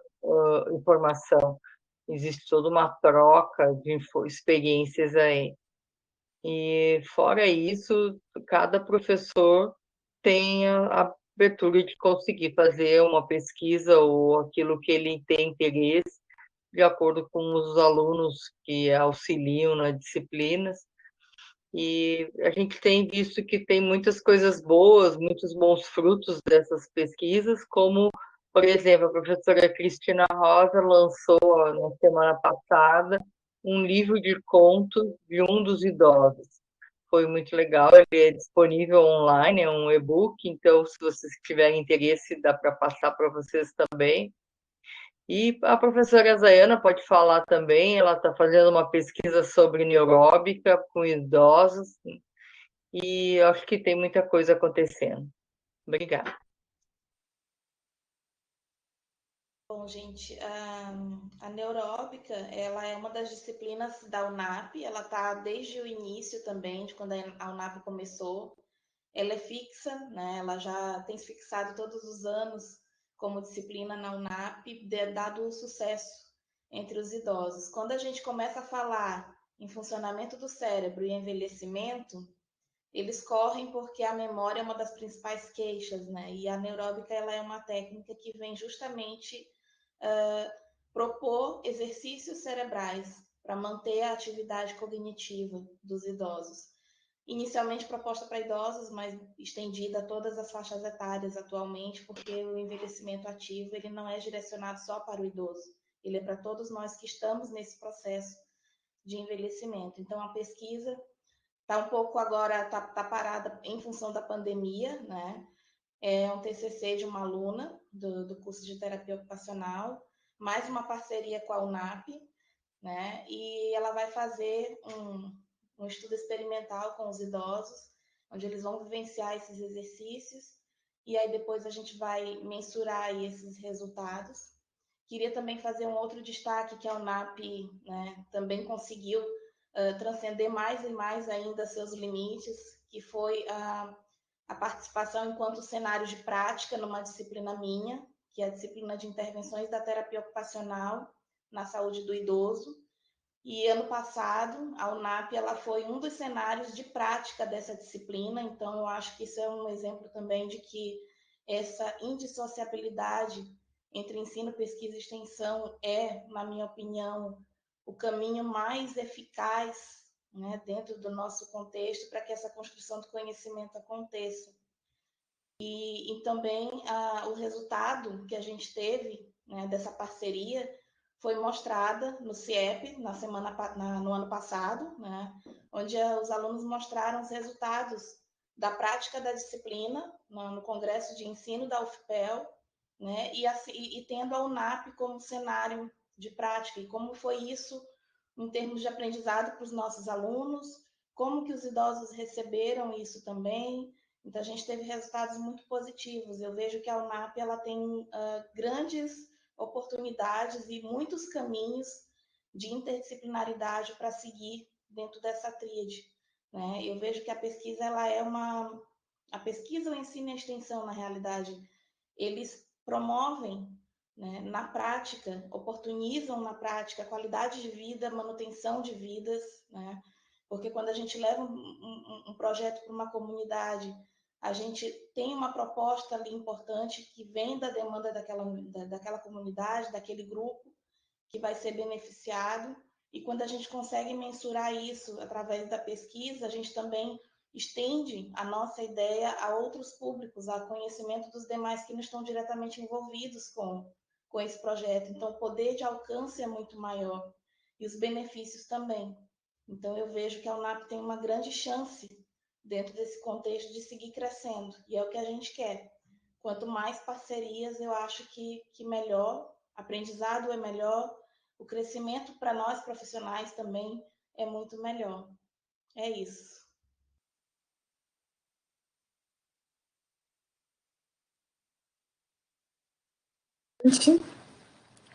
informação. Existe toda uma troca de experiências aí. E, fora isso, cada professor tem a abertura de conseguir fazer uma pesquisa ou aquilo que ele tem interesse, de acordo com os alunos que auxiliam nas disciplinas. E a gente tem visto que tem muitas coisas boas, muitos bons frutos dessas pesquisas, como, por exemplo, a professora Cristina Rosa lançou na semana passada um livro de contos de um dos idosos. Foi muito legal, ele é disponível online, é um e-book, então, se vocês tiverem interesse, dá para passar para vocês também. E a professora Zayana pode falar também, ela está fazendo uma pesquisa sobre neuróbica com idosos, e acho que tem muita coisa acontecendo. Obrigada. Bom, gente, a neuróbica, ela é uma das disciplinas da UNAP, ela está desde o início também, de quando a UNAP começou. Ela é fixa, né? Ela já tem se fixado todos os anos como disciplina na UNAP, dado o sucesso entre os idosos. Quando a gente começa a falar em funcionamento do cérebro e envelhecimento, eles correm porque a memória é uma das principais queixas, né? E a neuróbica, ela é uma técnica que vem justamente propor exercícios cerebrais para manter a atividade cognitiva dos idosos. Inicialmente proposta para idosos, mas estendida a todas as faixas etárias atualmente, porque o envelhecimento ativo ele não é direcionado só para o idoso, ele é para todos nós que estamos nesse processo de envelhecimento. Então, a pesquisa está um pouco agora, está parada em função da pandemia, né? É um TCC de uma aluna do curso de terapia ocupacional, mais uma parceria com a UNAP, né? E ela vai fazer um estudo experimental com os idosos, onde eles vão vivenciar esses exercícios, e aí depois a gente vai mensurar aí esses resultados. Queria também fazer um outro destaque, que a UNAP, né, também conseguiu transcender mais e mais ainda seus limites, que foi a participação enquanto cenário de prática numa disciplina minha, que é a disciplina de intervenções da terapia ocupacional na saúde do idoso. E ano passado, a UNAP ela foi um dos cenários de prática dessa disciplina, então eu acho que isso é um exemplo também de que essa indissociabilidade entre ensino, pesquisa e extensão é, na minha opinião, o caminho mais eficaz, né, dentro do nosso contexto para que essa construção do conhecimento aconteça. E também o resultado que a gente teve, né, dessa parceria foi mostrada no CIEP no ano passado, né, onde os alunos mostraram os resultados da prática da disciplina no Congresso de Ensino da UFPEL, né, e tendo a UNAP como cenário de prática, e como foi isso em termos de aprendizado para os nossos alunos, como que os idosos receberam isso também. Então, a gente teve resultados muito positivos. Eu vejo que a UNAP ela tem grandes oportunidades e muitos caminhos de interdisciplinaridade para seguir dentro dessa tríade, né? Eu vejo que a pesquisa ela é a pesquisa, o ensino e a extensão, na realidade, eles promovem, né, na prática, oportunizam na prática a qualidade de vida, manutenção de vidas, né? Porque quando a gente leva um projeto para uma comunidade, a gente tem uma proposta ali importante que vem da demanda daquela comunidade, daquele grupo que vai ser beneficiado. E quando a gente consegue mensurar isso através da pesquisa, a gente também estende a nossa ideia a outros públicos, a conhecimento dos demais que não estão diretamente envolvidos com esse projeto. Então, o poder de alcance é muito maior e os benefícios também. Então, eu vejo que a UNAP tem uma grande chance dentro desse contexto de seguir crescendo, e é o que a gente quer. Quanto mais parcerias, eu acho que melhor, aprendizado é melhor, o crescimento para nós profissionais também é muito melhor. É isso.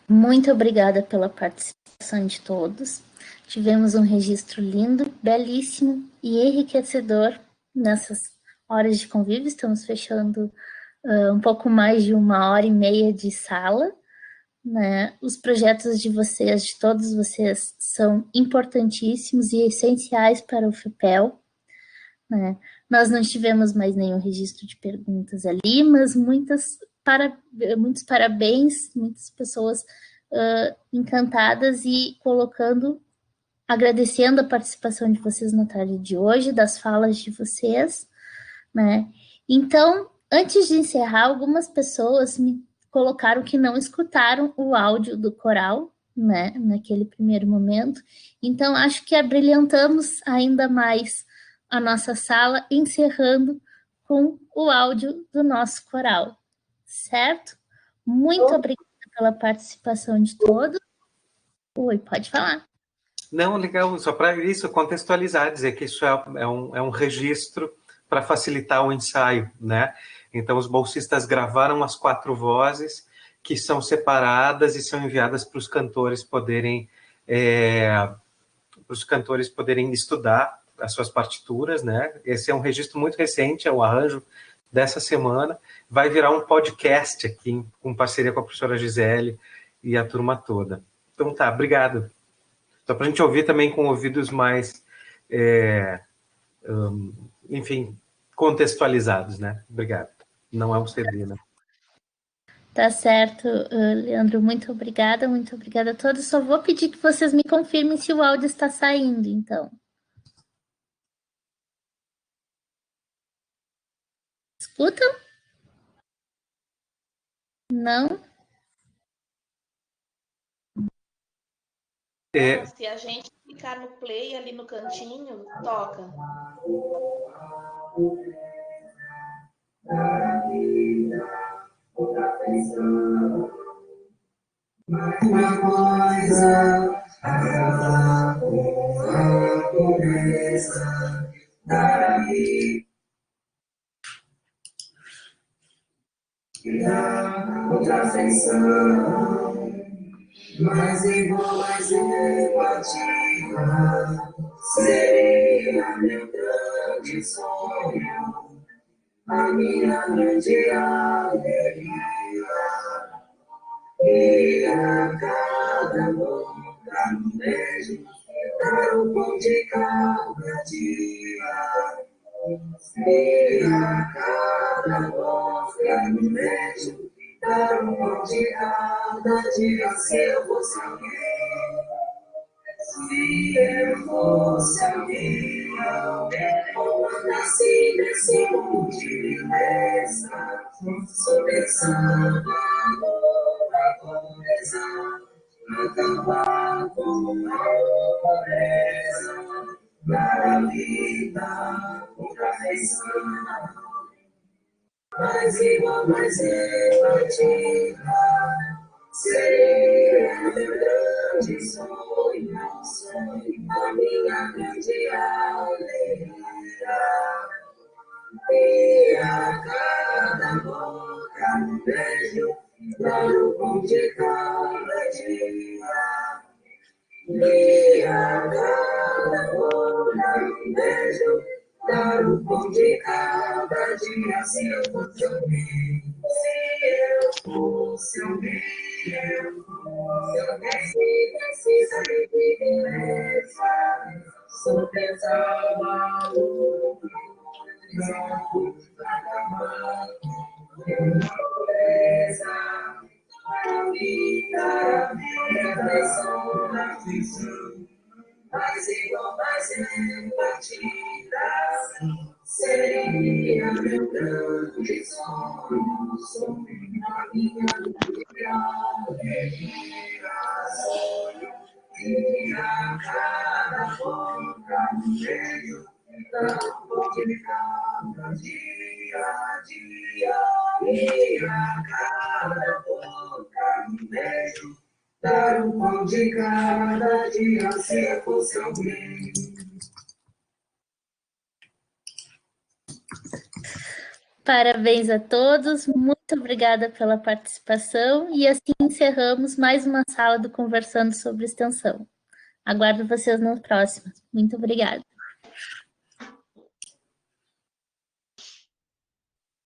Muito obrigada pela participação de todos. Tivemos um registro lindo, belíssimo e enriquecedor nessas horas de convívio. Estamos fechando um pouco mais de 1h30 de sala, né? Os projetos de vocês, de todos vocês, são importantíssimos e essenciais para o FPEL, né? Nós não tivemos mais nenhum registro de perguntas ali, mas muitos parabéns, muitas pessoas encantadas e agradecendo a participação de vocês na tarde de hoje, das falas de vocês, né? Então, antes de encerrar, algumas pessoas me colocaram que não escutaram o áudio do coral, né, naquele primeiro momento. Então, acho que abrilhantamos ainda mais a nossa sala, encerrando com o áudio do nosso coral, certo? Muito obrigada pela participação de todos. Oi, pode falar. Não, legal, só para isso, contextualizar, dizer que isso é um registro para facilitar o ensaio, né? Então, os bolsistas gravaram as 4 vozes, que são separadas e são enviadas para os cantores poderem estudar as suas partituras, né? Esse é um registro muito recente, é um arranjo dessa semana. Vai virar um podcast aqui, com parceria com a professora Gisele e a turma toda. Então tá, obrigado. Só para a gente ouvir também com ouvidos mais, enfim, contextualizados, né? Obrigado. Não é um CD, né? Tá certo, Leandro, muito obrigada a todos. Só vou pedir que vocês me confirmem se o áudio está saindo, então. Escutam? Não? Se a gente clicar no play ali no cantinho, toca. Uma coisa acaba com a pobreza daí. E há outra afeição, mais igual, mais empatia. seria meu grande sonho, a minha grande alegria. E a cada boca no beijo, dar um pão de cada dia. E a cada boca no beijo, dar um pão de cada dia. Se eu fosse alguém, se eu fosse alguém, eu nasci nesse mundo de beleza, sou pensando numa coisa, acabar com a pobreza, dar a vida com perfeição, mais igual, mais repartida, seria meu grande sonho, a minha grande alegria. E a cada boca um beijo, dar um pão de cada dia. E a cada boca um beijo, dar um pão de cada dia. Se eu fosse alguém, se eu fosse alguém, se precisa de beleza, só pensava no acabar com a pobreza, a vida, a aflição, mais igual, mais repartida, seria meu grande sonho, a minha grande alegria. E a cada boca no meio, dar um pão de cada dia a dia. E a cada boca no meio, dar um pão de cada dia. Se eu fosse alguém. Parabéns a todos, muito obrigada pela participação e assim encerramos mais uma sala do Conversando sobre Extensão. Aguardo vocês no próximo. Muito obrigada.